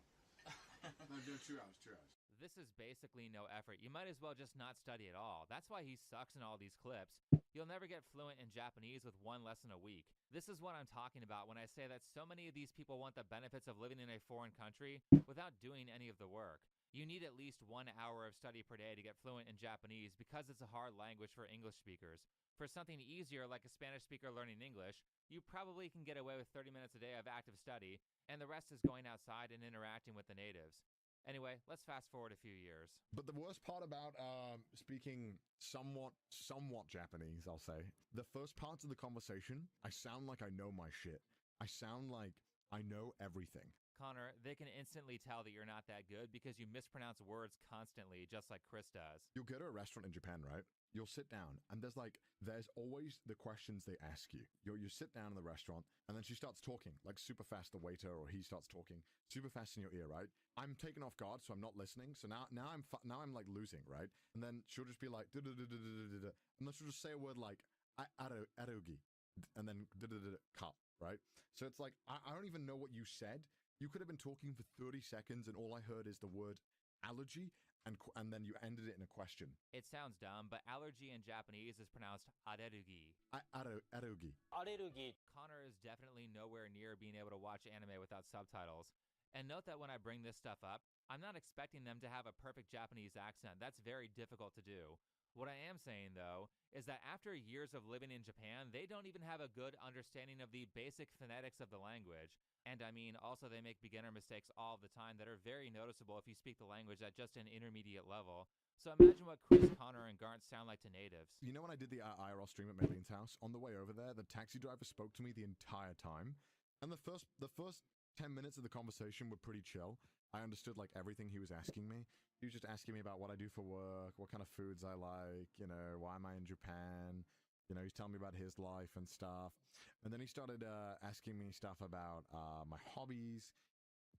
No, do 2 hours, 2 hours. This is basically no effort. You might as well just not study at all. That's why he sucks in all these clips. You'll never get fluent in Japanese with 1 lesson a week. This is what I'm talking about when I say that so many of these people want the benefits of living in a foreign country without doing any of the work. You need at least 1 hour of study per day to get fluent in Japanese because it's a hard language for English speakers. For something easier like a Spanish speaker learning English, you probably can get away with 30 minutes a day of active study, and the rest is going outside and interacting with the natives. Anyway, let's fast forward a few years. But the worst part about speaking somewhat Japanese, I'll say, the first parts of the conversation, I sound like I know my shit. I sound like I know everything. Connor, they can instantly tell that you're not that good because you mispronounce words constantly, just like Chris does. You'll go to a restaurant in Japan, right? You'll sit down, and there's always the questions they ask you. You sit down in the restaurant, and then she starts talking, like super fast, the waiter, or he starts talking super fast in your ear, right? I'm taken off guard, so I'm not listening. So now I'm like losing, right? And then she'll just be like, and then she'll just say a word like, arugi, and then cut, right? So it's like, I don't even know what you said. You could have been talking for 30 seconds, and all I heard is the word allergy, and then you ended it in a question. It sounds dumb, but allergy in Japanese is pronounced arerugi. Arugi. Arerugi. Connor is definitely nowhere near being able to watch anime without subtitles. And note that when I bring this stuff up, I'm not expecting them to have a perfect Japanese accent. That's very difficult to do. What I am saying, though, is that after years of living in Japan, they don't even have a good understanding of the basic phonetics of the language. And I mean, also they make beginner mistakes all the time that are very noticeable if you speak the language at just an intermediate level. So imagine what Chris, Connor, and Garnt sound like to natives. You know when I did the IRL stream at Mayleen's house? On the way over there, the taxi driver spoke to me the entire time. And the first 10 minutes of the conversation were pretty chill. I understood like everything he was asking me. He was just asking me about what I do for work, what kind of foods I like, why am I in Japan? He's telling me about his life and stuff. And then he started asking me stuff about my hobbies.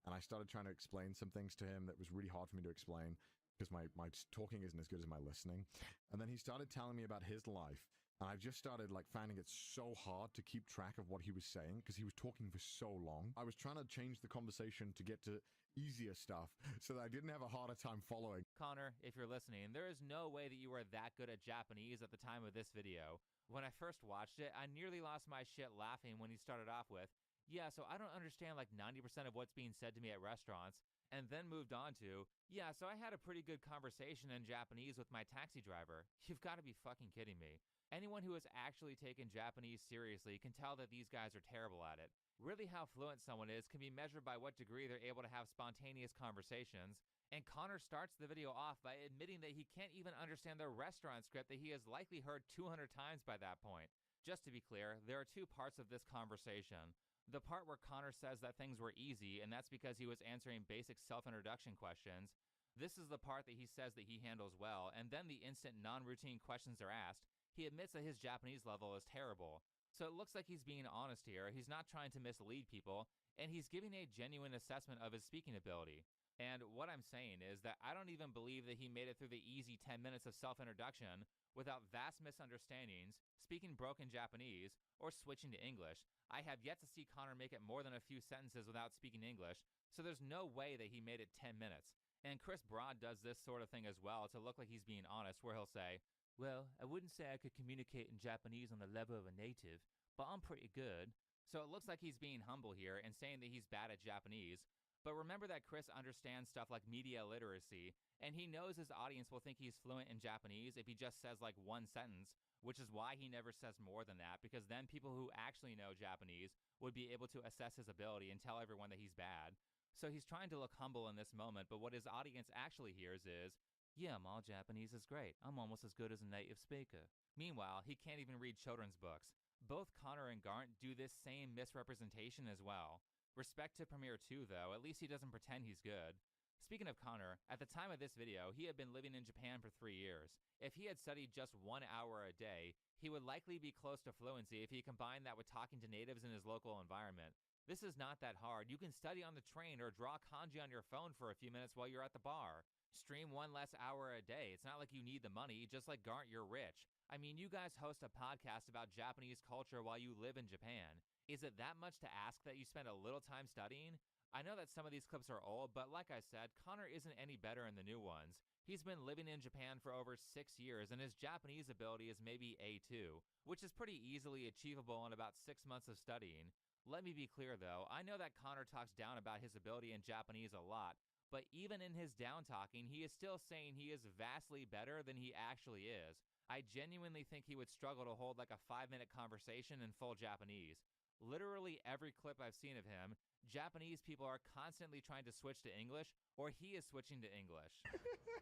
And I started trying to explain some things to him that was really hard for me to explain because my talking isn't as good as my listening. And then he started telling me about his life. And I just started like finding it so hard to keep track of what he was saying because he was talking for so long. I was trying to change the conversation to get to easier stuff so that I didn't have a harder time following. Connor, if you're listening, there is no way that you were that good at Japanese at the time of this video. When I first watched it, I nearly lost my shit laughing when he started off with, yeah, so I don't understand like 90% of what's being said to me at restaurants, and then moved on to, yeah, so I had a pretty good conversation in Japanese with my taxi driver. You've got to be fucking kidding me. Anyone who has actually taken Japanese seriously can tell that these guys are terrible at it. Really, how fluent someone is can be measured by what degree they're able to have spontaneous conversations, and Connor starts the video off by admitting that he can't even understand the restaurant script that he has likely heard 200 times by that point. Just to be clear, there are two parts of this conversation. The part where Connor says that things were easy, and that's because he was answering basic self-introduction questions. This is the part that he says that he handles well, and then the instant non-routine questions are asked. He admits that his Japanese level is terrible. So it looks like he's being honest here, he's not trying to mislead people, and he's giving a genuine assessment of his speaking ability. And what I'm saying is that I don't even believe that he made it through the easy 10 minutes of self-introduction without vast misunderstandings, speaking broken Japanese, or switching to English. I have yet to see Connor make it more than a few sentences without speaking English, so there's no way that he made it 10 minutes. And Chris Broad does this sort of thing as well to look like he's being honest, where he'll say, well, I wouldn't say I could communicate in Japanese on the level of a native, but I'm pretty good. So it looks like he's being humble here and saying that he's bad at Japanese. But remember that Chris understands stuff like media literacy, and he knows his audience will think he's fluent in Japanese if he just says like one sentence, which is why he never says more than that, because then people who actually know Japanese would be able to assess his ability and tell everyone that he's bad. So he's trying to look humble in this moment, but what his audience actually hears is, yeah, my Japanese is great. I'm almost as good as a native speaker. Meanwhile, he can't even read children's books. Both Connor and Garnt do this same misrepresentation as well. Respect to Premiere 2, though, at least he doesn't pretend he's good. Speaking of Connor, at the time of this video, he had been living in Japan for 3 years. If he had studied just 1 hour a day, he would likely be close to fluency if he combined that with talking to natives in his local environment. This is not that hard. You can study on the train or draw kanji on your phone for a few minutes while you're at the bar. Stream 1 less hour a day. It's not like you need the money, just like Garnt, you're rich. I mean, you guys host a podcast about Japanese culture while you live in Japan. Is it that much to ask that you spend a little time studying? I know that some of these clips are old, but like I said, Connor isn't any better in the new ones. He's been living in Japan for over 6 years, and his Japanese ability is maybe A2, which is pretty easily achievable in about 6 months of studying. Let me be clear though, I know that Connor talks down about his ability in Japanese a lot, but even in his down talking, he is still saying he is vastly better than he actually is. I genuinely think he would struggle to hold like a 5-minute conversation in full Japanese. Literally every clip I've seen of him, Japanese people are constantly trying to switch to English, or he is switching to English.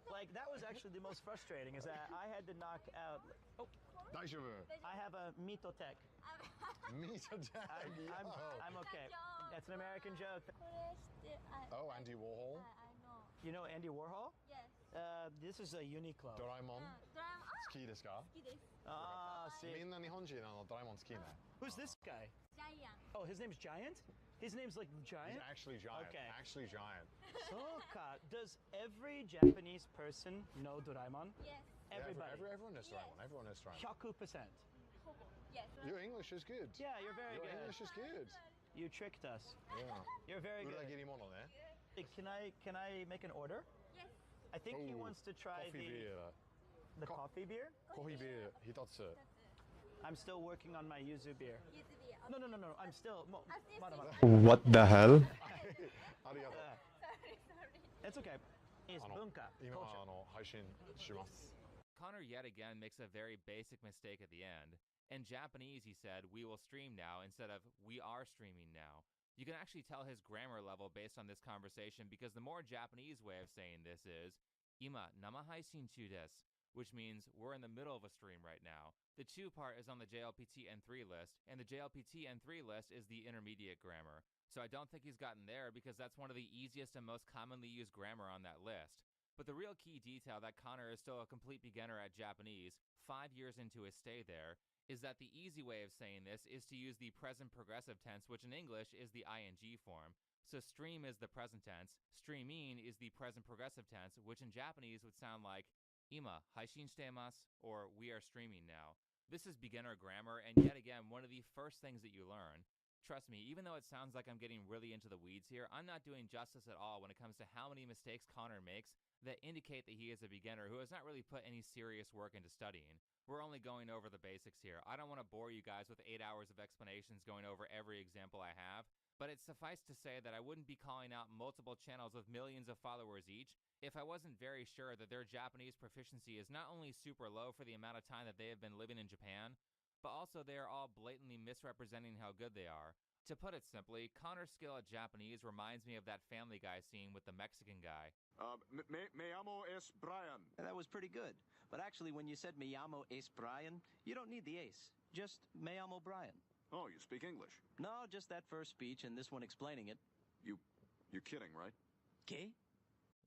Like, that was actually the most frustrating, is that I had to knock out... Oh, I have a mitotech. Mitotech? I'm okay. That's an American joke. Oh, Andy Warhol? You know Andy Warhol? Yes. This is a Uniqlo. Doraemon? Ski desu ka? See. Minna Nihonjin no Doraemon ski ne. Who's this guy? Giant. Oh, his name's Giant? His name's like Giant? He's actually giant. Okay. Actually giant. Soka. Does every Japanese person know Doraemon? Yes. Everybody. Everyone knows Doraemon. Everyone knows Doraemon. 100%. Yes. Your English is good. Yeah, you're very Your good. English is good. You tricked us. Yeah. You're very good. Uragirimono ne. Can I make an order? Yes. I think he wants to try Coffee beer. the coffee beer. Coffee beer hitatsu. I'm still working on my yuzu beer. Yuzu beer. No. I'm still. What the hell? Arigato. Sorry. It's okay. It's bunka. Culture. Connor yet again makes a very basic mistake at the end. In Japanese, he said, "We will stream now," instead of "We are streaming now." You can actually tell his grammar level based on this conversation because the more Japanese way of saying this is, "Ima nama haishin chu desu," which means we're in the middle of a stream right now. The "chu" part is on the JLPT N3 list, and the JLPT N3 list is the intermediate grammar. So I don't think he's gotten there because that's one of the easiest and most commonly used grammar on that list. But the real key detail that Connor is still a complete beginner at Japanese, 5 years into his stay there, is that the easy way of saying this is to use the present progressive tense, which in English is the ing form. So stream is the present tense, streaming is the present progressive tense, which in Japanese would sound like ima haishin shitemasu, or we are streaming now. This is beginner grammar, and yet again, one of the first things that you learn. Trust me, even though it sounds like I'm getting really into the weeds here, I'm not doing justice at all when it comes to how many mistakes Connor makes that indicate that he is a beginner who has not really put any serious work into studying. We're only going over the basics here. I don't want to bore you guys with 8 hours of explanations going over every example I have, but it's suffice to say that I wouldn't be calling out multiple channels with millions of followers each if I wasn't very sure that their Japanese proficiency is not only super low for the amount of time that they have been living in Japan, but also they are all blatantly misrepresenting how good they are. To put it simply, Connor's skill at Japanese reminds me of that Family Guy scene with the Mexican guy. Me llamo es Brian. That was pretty good. But actually, when you said me llamo es Brian, you don't need the ace. Just me llamo Brian. Oh, you speak English? No, just that first speech and this one explaining it. You're kidding, right? ¿Qué?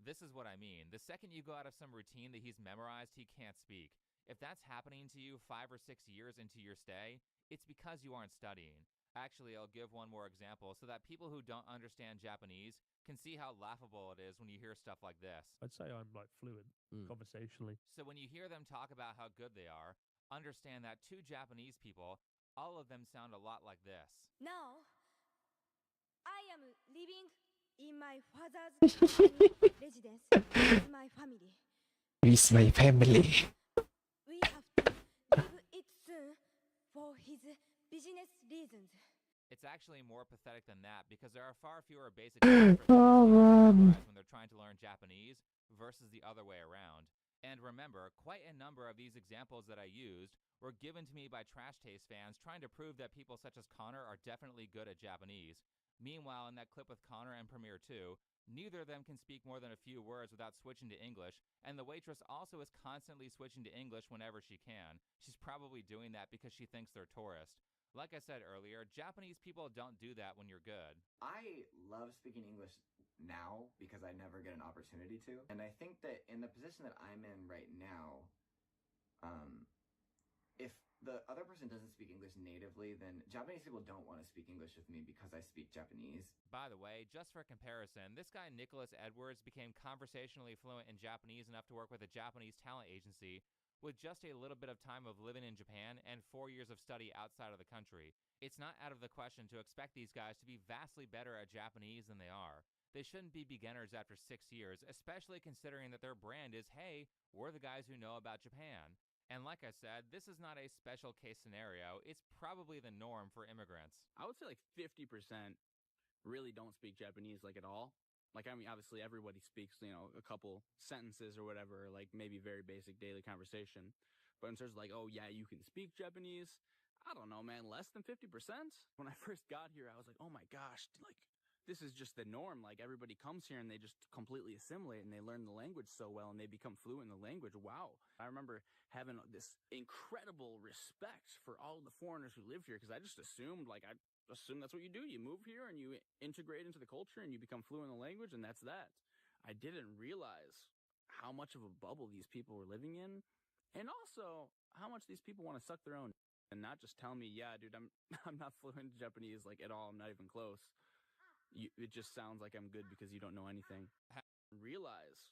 This is what I mean. The second you go out of some routine that he's memorized, he can't speak. If that's happening to you 5 or 6 years into your stay, it's because you aren't studying. Actually, I'll give one more example so that people who don't understand Japanese can see how laughable it is when you hear stuff like this. I'd say I'm like fluent conversationally. So when you hear them talk about how good they are, understand that to Japanese people, all of them sound a lot like this. Now, I am living in my father's residence with my family. With my family. We have to leave it soon for his business reasons. It's actually more pathetic than that because there are far fewer basic when they're trying to learn Japanese versus the other way around. And remember, quite a number of these examples that I used were given to me by Trash Taste fans trying to prove that people such as Connor are definitely good at Japanese. Meanwhile, in that clip with Connor and Premiere 2, neither of them can speak more than a few words without switching to English, and the waitress also is constantly switching to English whenever she can. She's probably doing that because she thinks they're tourists. Like I said earlier, Japanese people don't do that when you're good. I love speaking English now because I never get an opportunity to. And I think that in the position that I'm in right now, if the other person doesn't speak English natively, then Japanese people don't want to speak English with me because I speak Japanese. By the way, just for comparison, this guy Nicholas Edwards became conversationally fluent in Japanese enough to work with a Japanese talent agency with just a little bit of time of living in Japan and 4 years of study outside of the country. It's not out of the question to expect these guys to be vastly better at Japanese than they are. They shouldn't be beginners after 6 years, especially considering that their brand is, hey, we're the guys who know about Japan. And like I said, this is not a special case scenario. It's probably the norm for immigrants. I would say like 50% really don't speak Japanese like at all. Like, I mean, obviously everybody speaks, you know, a couple sentences or whatever, like maybe very basic daily conversation. But in terms of like, oh yeah, you can speak Japanese, I don't know, man, less than 50%. When I first got here, I was like, oh my gosh, like, this is just the norm. Like, everybody comes here and they just completely assimilate and they learn the language so well and they become fluent in the language. Wow. I remember having this incredible respect for all of the foreigners who live here because I just assumed, like, I assume that's what you do. You move here and you integrate into the culture and you become fluent in the language, and that's that. I didn't realize how much of a bubble these people were living in, and also how much these people want to suck their own and not just tell me, yeah, dude, I'm not fluent in Japanese like at all. I'm not even close. It just sounds like I'm good because you don't know anything. Realize.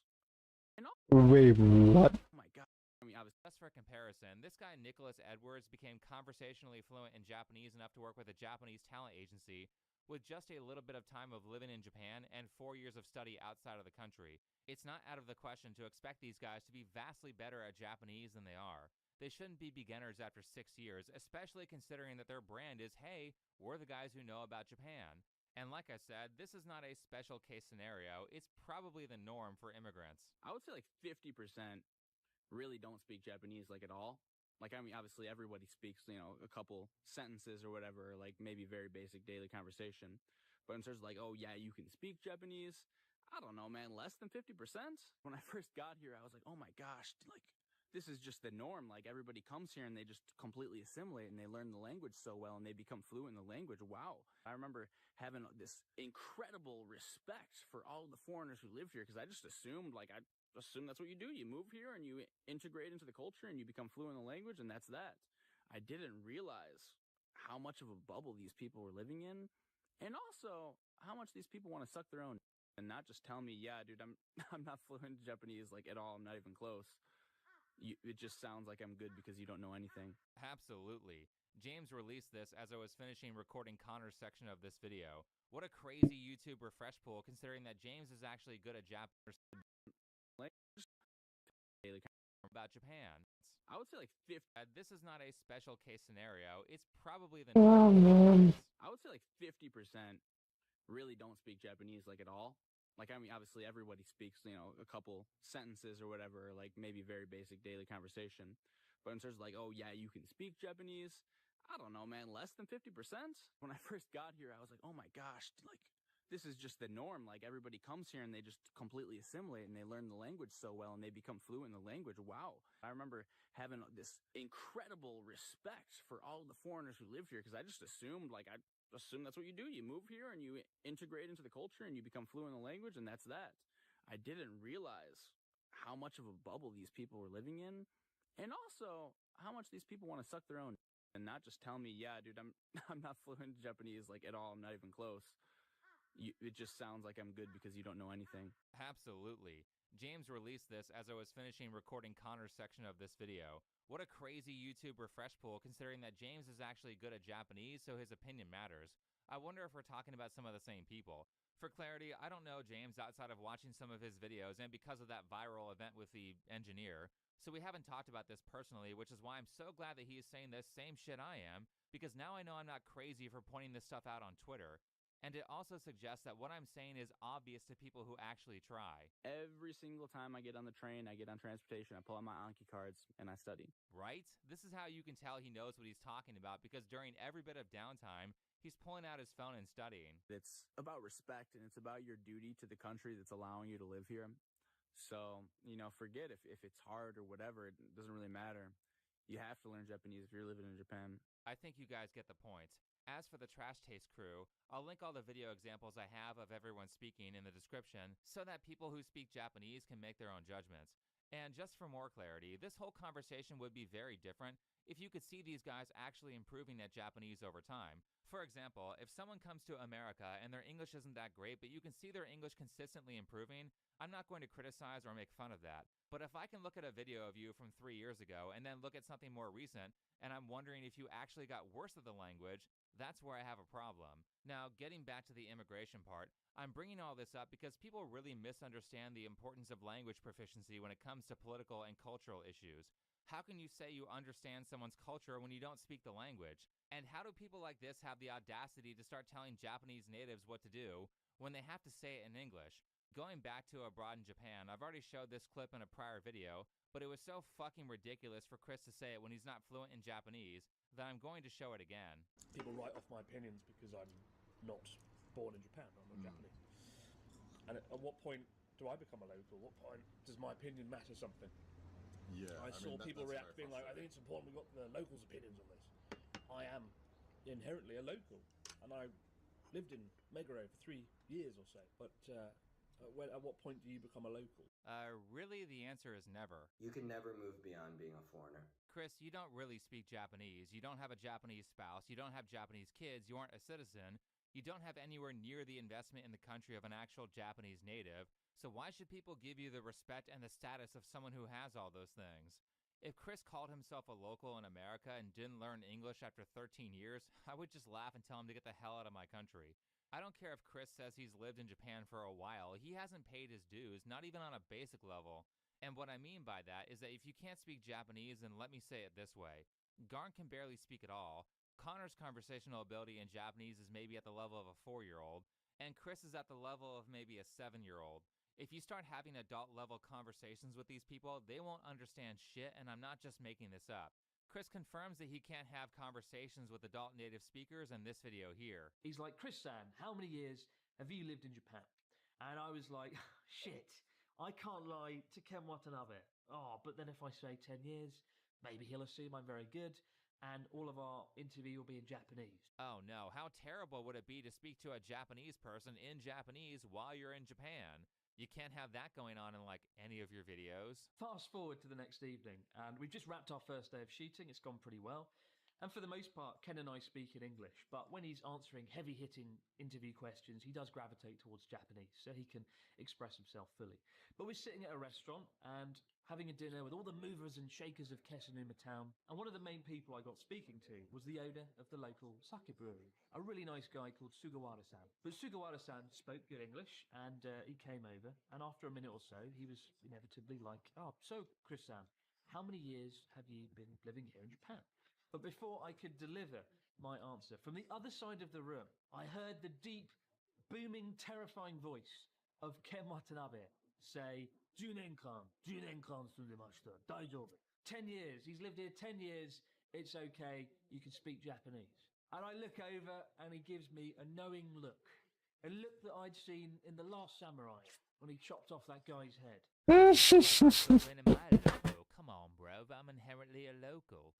Wait, what? Oh my god. I mean, just for comparison, this guy Nicholas Edwards became conversationally fluent in Japanese enough to work with a Japanese talent agency with just a little bit of time of living in Japan and 4 years of study outside of the country. It's not out of the question to expect these guys to be vastly better at Japanese than they are. They shouldn't be beginners after 6 years, especially considering that their brand is, hey, we're the guys who know about Japan. And like I said, this is not a special case scenario. It's probably the norm for immigrants. I would say like 50% really don't speak Japanese like at all. Like, I mean, obviously everybody speaks, you know, a couple sentences or whatever, like maybe very basic daily conversation. But in terms of like, oh yeah, you can speak Japanese, I don't know, man, less than 50%. When I first got here, I was like, oh my gosh, like, this is just the norm. Like, everybody comes here and they just completely assimilate and they learn the language so well and they become fluent in the language. Wow. I remember having this incredible respect for all of the foreigners who live here because I just assumed, like, I assume that's what you do. You move here and you integrate into the culture and you become fluent in the language, and that's that. I didn't realize how much of a bubble these people were living in, and also how much these people want to suck their own and not just tell me, yeah, dude, I'm not fluent in Japanese like at all. I'm not even close. It just sounds like I'm good because you don't know anything. Absolutely. James released this as I was finishing recording Connor's section of this video. What a crazy YouTube refresh pool, considering that James is actually good at Japanese about Japan. I would say like 50. This is not a special case scenario. It's probably the Oh, man. I would say like 50% really don't speak Japanese like at all. Like, I mean, obviously everybody speaks, you know, a couple sentences or whatever, like maybe very basic daily conversation. But in terms of like, oh yeah, you can speak Japanese, I don't know, man, less than 50%. When I first got here, I was like, oh my gosh, like, this is just the norm. Like, everybody comes here and they just completely assimilate and they learn the language so well and they become fluent in the language. Wow. I remember having this incredible respect for all of the foreigners who lived here because I just assumed, like, I assume that's what you do. You move here and you integrate into the culture and you become fluent in the language, and that's that. I didn't realize how much of a bubble these people were living in, and also how much these people want to suck their own and not just tell me, yeah, dude, I'm not fluent in Japanese, like, at all. I'm not even close. It just sounds like I'm good because you don't know anything. Absolutely. James released this as I was finishing recording Connor's section of this video. What a crazy YouTube refresh pool, considering that James is actually good at Japanese, so his opinion matters. I wonder if we're talking about some of the same people. For clarity, I don't know James outside of watching some of his videos and because of that viral event with the engineer, so we haven't talked about this personally, which is why I'm so glad that he is saying this same shit I am, because now I know I'm not crazy for pointing this stuff out on Twitter. And it also suggests that what I'm saying is obvious to people who actually try. Every single time I get on the train, I get on transportation, I pull out my Anki cards, and I study. Right? This is how you can tell he knows what he's talking about, because during every bit of downtime, he's pulling out his phone and studying. It's about respect, and it's about your duty to the country that's allowing you to live here. So, you know, forget if it's hard or whatever, it doesn't really matter. You have to learn Japanese if you're living in Japan. I think you guys get the point. As for the Trash Taste crew, I'll link all the video examples I have of everyone speaking in the description so that people who speak Japanese can make their own judgments. And just for more clarity, this whole conversation would be very different if you could see these guys actually improving at Japanese over time. For example, if someone comes to America and their English isn't that great, but you can see their English consistently improving, I'm not going to criticize or make fun of that. But if I can look at a video of you from 3 years ago and then look at something more recent, and I'm wondering if you actually got worse at the language, that's where I have a problem. Now, getting back to the immigration part, I'm bringing all this up because people really misunderstand the importance of language proficiency when it comes to political and cultural issues. How can you say you understand someone's culture when you don't speak the language? And how do people like this have the audacity to start telling Japanese natives what to do when they have to say it in English? Going back to abroad in Japan, I've already showed this clip in a prior video, but it was so fucking ridiculous for Chris to say it when he's not fluent in Japanese that I'm going to show it again. People write off my opinions because I'm not born in Japan, I'm not Japanese. And at what point do I become a local? What point does my opinion matter something? Yeah, I saw people react being like, I think it's important we got the locals' opinions on this. I am inherently a local, and I lived in Meguro for 3 years or so, but at what point do you become a local? Really, the answer is never. You can never move beyond being a foreigner. Chris, you don't really speak Japanese. You don't have a Japanese spouse. You don't have Japanese kids. You aren't a citizen. You don't have anywhere near the investment in the country of an actual Japanese native. So why should people give you the respect and the status of someone who has all those things? If Chris called himself a local in America and didn't learn English after 13 years, I would just laugh and tell him to get the hell out of my country. I don't care if Chris says he's lived in Japan for a while. He hasn't paid his dues, not even on a basic level. And what I mean by that is that if you can't speak Japanese, then let me say it this way. Garn can barely speak at all. Connor's conversational ability in Japanese is maybe at the level of a 4-year-old, and Chris is at the level of maybe a 7-year-old. If you start having adult-level conversations with these people, they won't understand shit, and I'm not just making this up. Chris confirms that he can't have conversations with adult native speakers in this video here. He's like, Chris-san, how many years have you lived in Japan? And I was like, shit, I can't lie to Ken Watanabe. Oh, but then if I say 10 years, maybe he'll assume I'm very good, and all of our interview will be in Japanese. Oh no, how terrible would it be to speak to a Japanese person in Japanese while you're in Japan? You can't have that going on in, like, any of your videos. Fast forward to the next evening, and we've just wrapped our first day of shooting. It's gone pretty well. And for the most part, Ken and I speak in English, but when he's answering heavy-hitting interview questions, he does gravitate towards Japanese, so he can express himself fully. But we're sitting at a restaurant, and having a dinner with all the movers and shakers of Kessenuma town, and one of the main people I got speaking to was the owner of the local sake brewery, a really nice guy called Sugawara-san. But Sugawara-san spoke good English, and he came over, and after a minute or so, he was inevitably like, "Oh, so, Chris-san, how many years have you been living here in Japan?" But before I could deliver my answer, from the other side of the room, I heard the deep, booming, terrifying voice of Ken Watanabe say, 10年間住んでました。大丈夫. 10 years. He's lived here 10 years. It's okay. You can speak Japanese. And I look over and he gives me a knowing look. A look that I'd seen in The Last Samurai when he chopped off that guy's head. Come on, bro, but I'm inherently a local.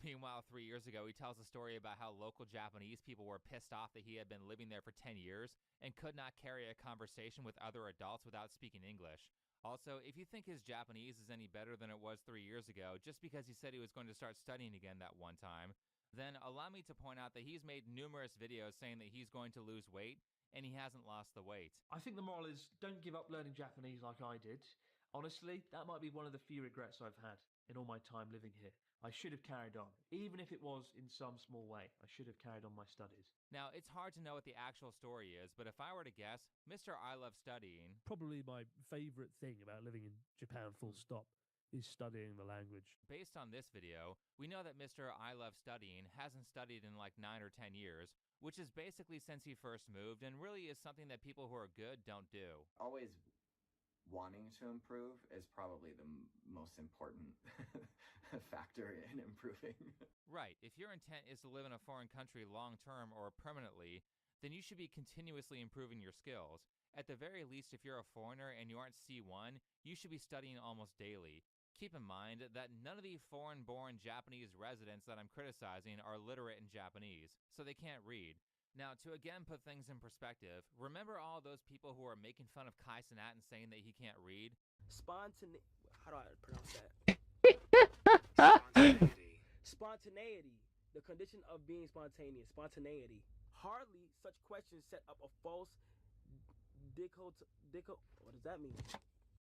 Meanwhile, 3 years ago, he tells a story about how local Japanese people were pissed off that he had been living there for 10 years and could not carry a conversation with other adults without speaking English. Also, if you think his Japanese is any better than it was 3 years ago, just because he said he was going to start studying again that one time, then allow me to point out that he's made numerous videos saying that he's going to lose weight, and he hasn't lost the weight. I think the moral is, don't give up learning Japanese like I did. Honestly, that might be one of the few regrets I've had in all my time living here. I should have carried on, even if it was in some small way. I should have carried on my studies. Now, it's hard to know what the actual story is, but if I were to guess, Mr. I Love Studying... Probably my favorite thing about living in Japan, full stop, is studying the language. Based on this video, we know that Mr. I Love Studying hasn't studied in like 9 or 10 years, which is basically since he first moved, and really is something that people who are good don't do. Always wanting to improve is probably the most important factor in improving. Right. If your intent is to live in a foreign country long-term or permanently, then you should be continuously improving your skills. At the very least, if you're a foreigner and you aren't C1, you should be studying almost daily. Keep in mind that none of the foreign-born Japanese residents that I'm criticizing are literate in Japanese, so they can't read. Now, to again put things in perspective, remember all those people who are making fun of Kai Cenat and saying that he can't read? How do I pronounce that? Spontaneity. The condition of being spontaneous. Spontaneity. Hardly such questions set up a false what does that mean?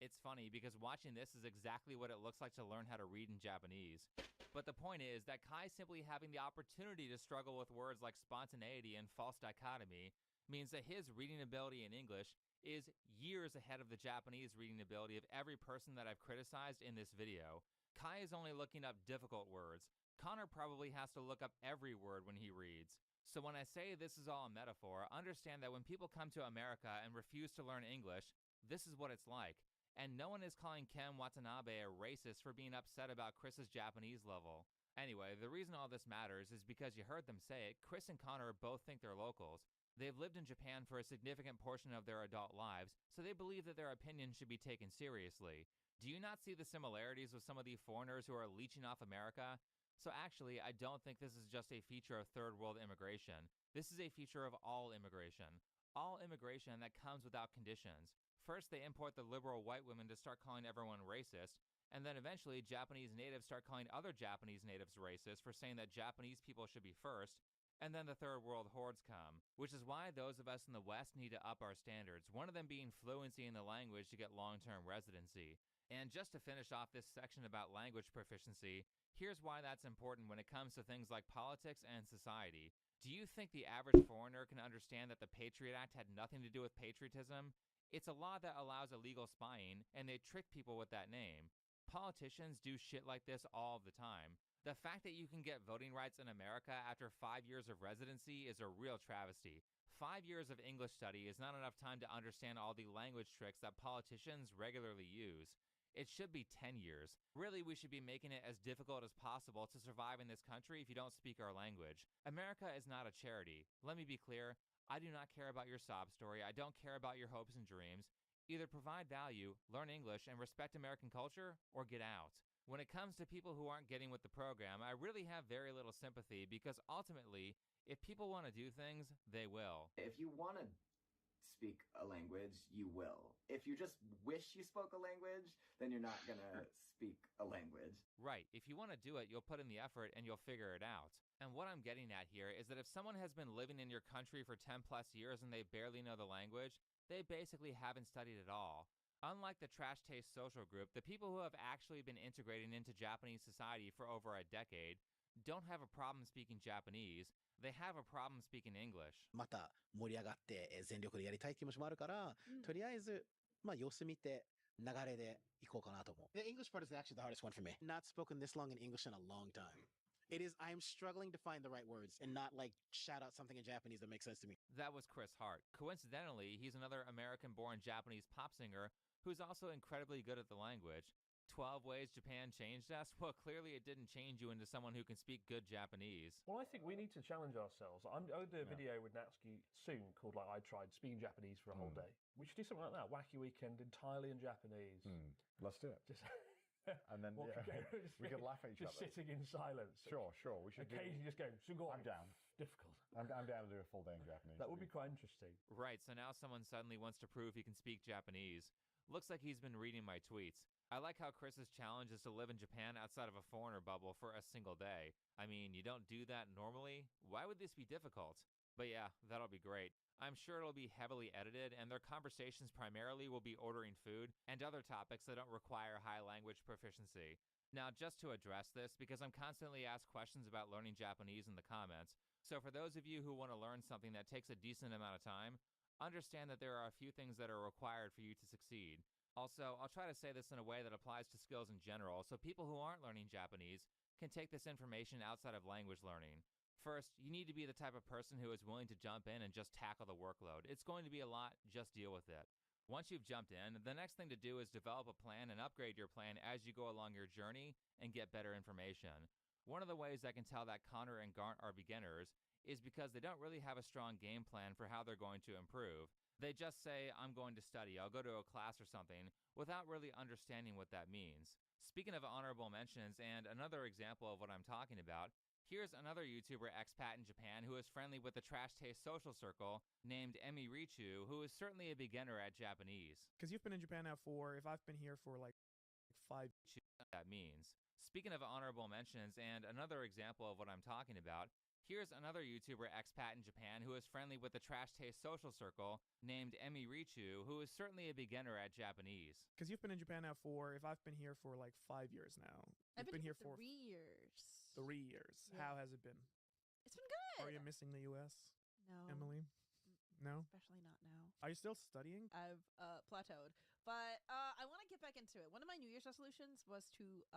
It's funny because watching this is exactly what it looks like to learn how to read in Japanese. But the point is that Kai simply having the opportunity to struggle with words like spontaneity and false dichotomy means that his reading ability in English is years ahead of the Japanese reading ability of every person that I've criticized in this video. Kai is only looking up difficult words. Connor probably has to look up every word when he reads. So when I say this is all a metaphor, understand that when people come to America and refuse to learn English, this is what it's like. And no one is calling Ken Watanabe a racist for being upset about Chris's Japanese level. Anyway, the reason all this matters is because you heard them say it, Chris and Connor both think they're locals. They've lived in Japan for a significant portion of their adult lives, so they believe that their opinion should be taken seriously. Do you not see the similarities with some of the foreigners who are leeching off America? So actually, I don't think this is just a feature of third world immigration. This is a feature of all immigration. All immigration that comes without conditions. First, they import the liberal white women to start calling everyone racist, and then eventually Japanese natives start calling other Japanese natives racist for saying that Japanese people should be first, and then the third world hordes come, which is why those of us in the West need to up our standards, one of them being fluency in the language to get long-term residency. And just to finish off this section about language proficiency, here's why that's important when it comes to things like politics and society. Do you think the average foreigner can understand that the Patriot Act had nothing to do with patriotism? It's a law that allows illegal spying, and they trick people with that name. Politicians do shit like this all the time. The fact that you can get voting rights in America after 5 years of residency is a real travesty. 5 years of English study is not enough time to understand all the language tricks that politicians regularly use. It should be 10 years. Really, we should be making it as difficult as possible to survive in this country if you don't speak our language. America is not a charity. Let me be clear. I do not care about your sob story. I don't care about your hopes and dreams. Either provide value, learn English, and respect American culture, or get out. When it comes to people who aren't getting with the program, I really have very little sympathy because ultimately, if people want to do things, they will. If you want to speak a language, you will. If you just wish you spoke a language, then you're not going to speak a language. Right. If you want to do it, you'll put in the effort and you'll figure it out. And what I'm getting at here is that if someone has been living in your country for 10 plus years and they barely know the language, they basically haven't studied at all. Unlike the Trash Taste social group, the people who have actually been integrating into Japanese society for over a decade don't have a problem speaking Japanese, they have a problem speaking English. また盛り上がって全力でやりたい気持ちもあるから、とりあえずまあ様子見て流れで行こうかなと思う。The English part is actually the hardest one for me. Not spoken this long in English in a long time. It is. I am struggling to find the right words and not like shout out something in Japanese that makes sense to me. That was Chris Hart. Coincidentally, he's another American-born Japanese pop singer who's also incredibly good at the language. 12 ways Japan changed us? Well, clearly it didn't change you into someone who can speak good Japanese. Well, I think we need to challenge ourselves. I'm going to do a video with Natsuki soon called like I tried speaking Japanese for a whole day. We should do something like that. Wacky weekend entirely in Japanese. Let's do it. Just and then we could laugh at each just other. Just sitting in silence. Sure. We should occasionally just going. I'm down. Difficult. I'm down to do a full day in Japanese. That would be quite interesting. Right. So now someone suddenly wants to prove he can speak Japanese. Looks like he's been reading my tweets. I like how Chris's challenge is to live in Japan outside of a foreigner bubble for a single day. I mean, you don't do that normally. Why would this be difficult? But yeah, that'll be great. I'm sure it'll be heavily edited, and their conversations primarily will be ordering food and other topics that don't require high language proficiency. Now, just to address this, because I'm constantly asked questions about learning Japanese in the comments, so for those of you who want to learn something that takes a decent amount of time, understand that there are a few things that are required for you to succeed. Also, I'll try to say this in a way that applies to skills in general, so people who aren't learning Japanese can take this information outside of language learning. First, you need to be the type of person who is willing to jump in and just tackle the workload. It's going to be a lot, just deal with it. Once you've jumped in, the next thing to do is develop a plan and upgrade your plan as you go along your journey and get better information. One of the ways I can tell that Connor and Garnt are beginners is because they don't really have a strong game plan for how they're going to improve. They just say, I'm going to study, I'll go to a class or something, without really understanding what that means. Speaking of honorable mentions, and another example of what I'm talking about, here's another YouTuber expat in Japan who is friendly with the Trash Taste social circle named Emi Richu, who is certainly a beginner at Japanese. Because you've been in Japan now if I've been here for like 5 years. That means. Speaking of honorable mentions, and another example of what I'm talking about, here's another YouTuber expat in Japan who is friendly with the Trash Taste social circle named Emi Richu, who is certainly a beginner at Japanese. Because you've been in Japan now if I've been here for like 5 years now. I've been here for 3 years. 3 years. Yeah. How has it been? It's been good. Are you missing the U.S.? No. Emily? No? Especially not now. Are you still studying? I've plateaued. But I want to get back into it. One of my New Year's resolutions was to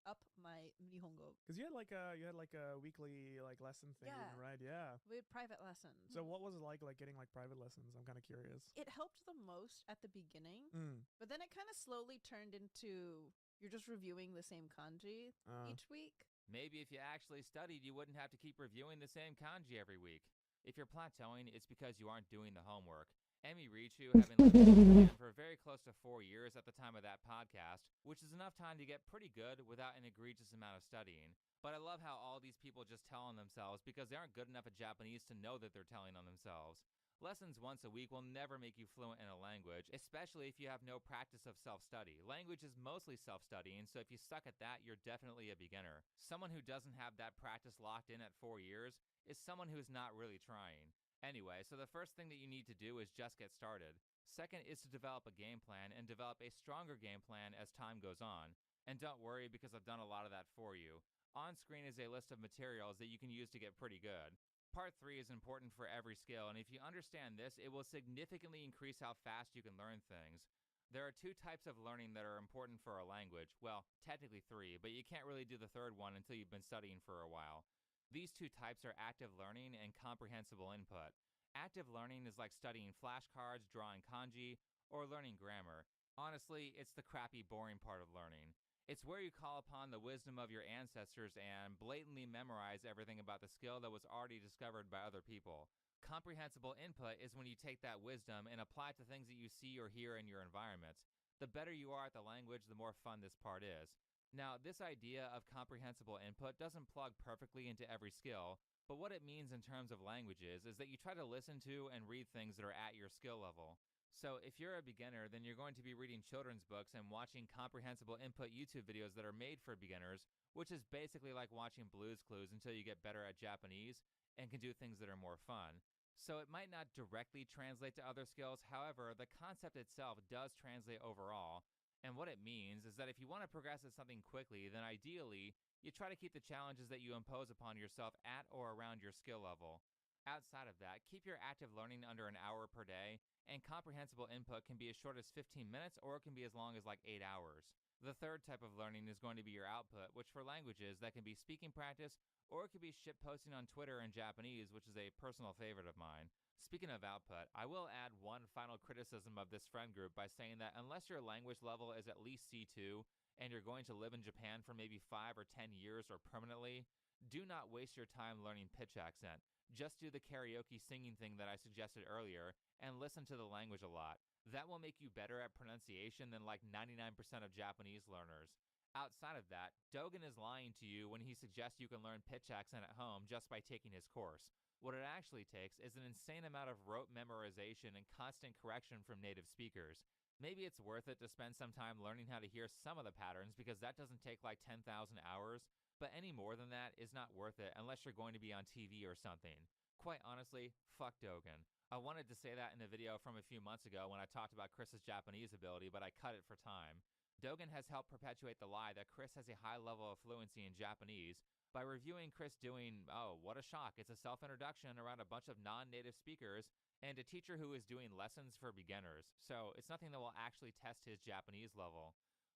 up my Nihongo. Because you had like a weekly like lesson thing, right? Yeah. We had private lessons. So what was it like getting like private lessons? I'm kind of curious. It helped the most at the beginning, but then it kind of slowly turned into you're just reviewing the same kanji each week. Maybe if you actually studied, you wouldn't have to keep reviewing the same kanji every week. If you're plateauing, it's because you aren't doing the homework. Emi Richu have been living for very close to 4 years at the time of that podcast, which is enough time to get pretty good without an egregious amount of studying. But I love how all these people just tell on themselves because they aren't good enough at Japanese to know that they're telling on themselves. Lessons once a week will never make you fluent in a language, especially if you have no practice of self-study. Language is mostly self-studying, so if you suck at that, you're definitely a beginner. Someone who doesn't have that practice locked in at 4 years is someone who's not really trying. Anyway, so the first thing that you need to do is just get started. Second is to develop a game plan and develop a stronger game plan as time goes on. And don't worry because I've done a lot of that for you. On screen is a list of materials that you can use to get pretty good. Part 3 is important for every skill, and if you understand this, it will significantly increase how fast you can learn things. There are 2 types of learning that are important for a language. Well, technically 3, but you can't really do the third one until you've been studying for a while. These 2 types are active learning and comprehensible input. Active learning is like studying flashcards, drawing kanji, or learning grammar. Honestly, it's the crappy, boring part of learning. It's where you call upon the wisdom of your ancestors and blatantly memorize everything about the skill that was already discovered by other people. Comprehensible input is when you take that wisdom and apply it to things that you see or hear in your environments. The better you are at the language, the more fun this part is. Now, this idea of comprehensible input doesn't plug perfectly into every skill, but what it means in terms of languages is that you try to listen to and read things that are at your skill level. So if you're a beginner, then you're going to be reading children's books and watching comprehensible input YouTube videos that are made for beginners, which is basically like watching Blue's Clues until you get better at Japanese and can do things that are more fun. So it might not directly translate to other skills, however, the concept itself does translate overall. And what it means is that if you want to progress at something quickly, then ideally, you try to keep the challenges that you impose upon yourself at or around your skill level. Outside of that, keep your active learning under an hour per day, and comprehensible input can be as short as 15 minutes or it can be as long as like 8 hours. The third type of learning is going to be your output, which for languages, that can be speaking practice or it could be shit posting on Twitter in Japanese, which is a personal favorite of mine. Speaking of output, I will add one final criticism of this friend group by saying that unless your language level is at least C2 and you're going to live in Japan for maybe 5 or 10 years or permanently, do not waste your time learning pitch accent. Just do the karaoke singing thing that I suggested earlier and listen to the language a lot. That will make you better at pronunciation than like 99% of Japanese learners. Outside of that, Dogen is lying to you when he suggests you can learn pitch accent at home just by taking his course. What it actually takes is an insane amount of rote memorization and constant correction from native speakers. Maybe it's worth it to spend some time learning how to hear some of the patterns because that doesn't take like 10,000 hours, but any more than that is not worth it unless you're going to be on TV or something. Quite honestly, fuck Dogen. I wanted to say that in the video from a few months ago when I talked about Chris's Japanese ability, but I cut it for time. Dogen has helped perpetuate the lie that Chris has a high level of fluency in Japanese by reviewing Chris doing, oh, what a shock, it's a self-introduction around a bunch of non-native speakers and a teacher who is doing lessons for beginners. So it's nothing that will actually test his Japanese level.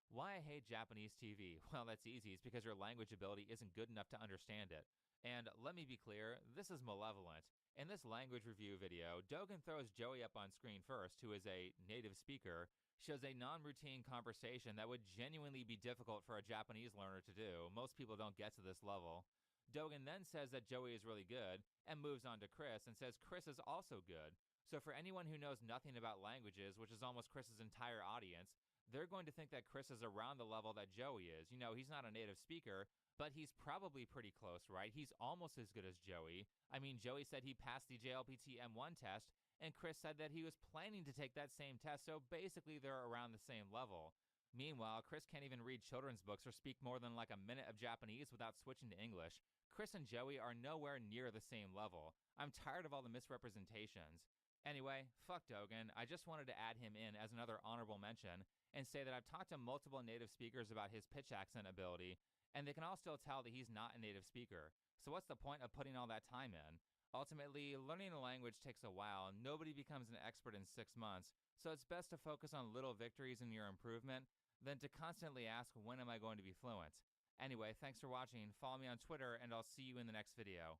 Why I hate Japanese TV? Well, that's easy. It's because your language ability isn't good enough to understand it. And let me be clear, this is malevolent. In this language review video, Dogen throws Joey up on screen first, who is a native speaker, shows a non-routine conversation that would genuinely be difficult for a Japanese learner to do. Most people don't get to this level. Dogen then says that Joey is really good, and moves on to Chris and says Chris is also good. So for anyone who knows nothing about languages, which is almost Chris's entire audience, they're going to think that Chris is around the level that Joey is. You know, he's not a native speaker, but he's probably pretty close, right? He's almost as good as Joey. I mean, Joey said he passed the JLPT M1 test, and Chris said that he was planning to take that same test, so basically they're around the same level. Meanwhile, Chris can't even read children's books or speak more than like a minute of Japanese without switching to English. Chris and Joey are nowhere near the same level. I'm tired of all the misrepresentations. Anyway, fuck Dogen. I just wanted to add him in as another honorable mention and say that I've talked to multiple native speakers about his pitch accent ability, and they can all still tell that he's not a native speaker. So what's the point of putting all that time in? Ultimately, learning a language takes a while, and nobody becomes an expert in 6 months, so it's best to focus on little victories in your improvement than to constantly ask, when am I going to be fluent? Anyway, thanks for watching, follow me on Twitter, and I'll see you in the next video.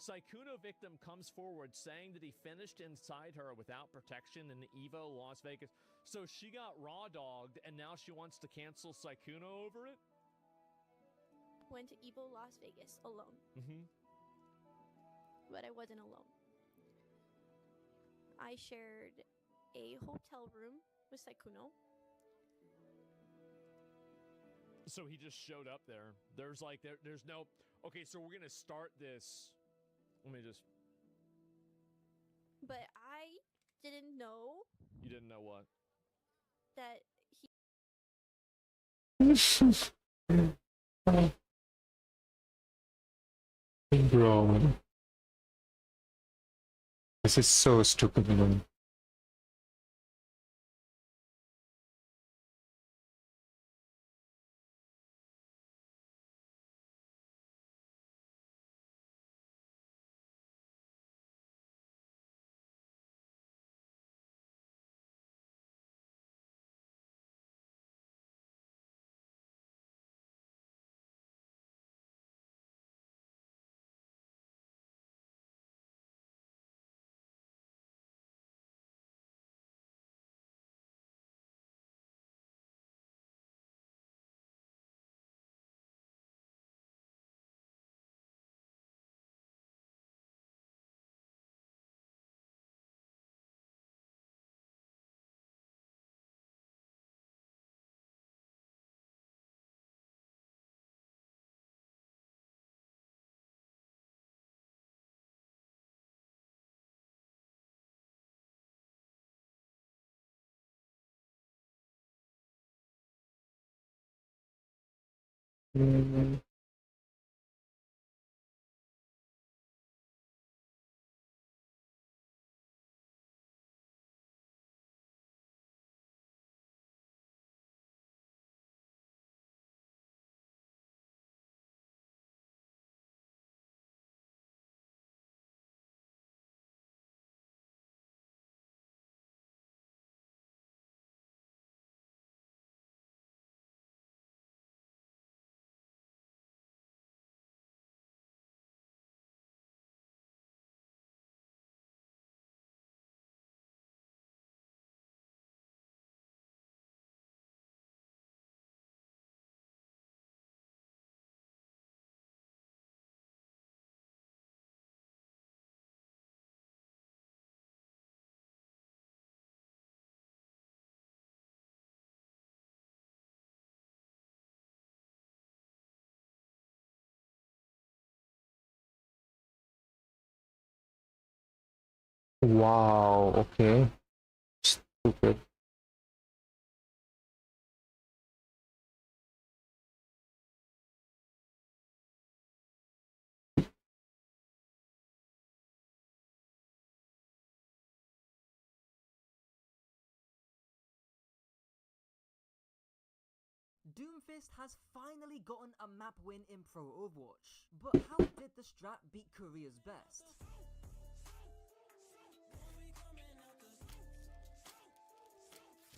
Saikuno victim comes forward saying that he finished inside her without protection in Evo Las Vegas. So she got raw dogged and now she wants to cancel Saikuno over it? Went to Evo Las Vegas alone. But I wasn't alone. I shared a hotel room with Saikuno. So he just showed up there. There's like, there's no, okay, so we're going to start this. Let me just. But I didn't know. You didn't know what? That he. Bro. This is so stupid, man. Mm. Wow, okay. Stupid. Doomfist has finally gotten a map win in Pro Overwatch, but how did the strat beat Korea's best?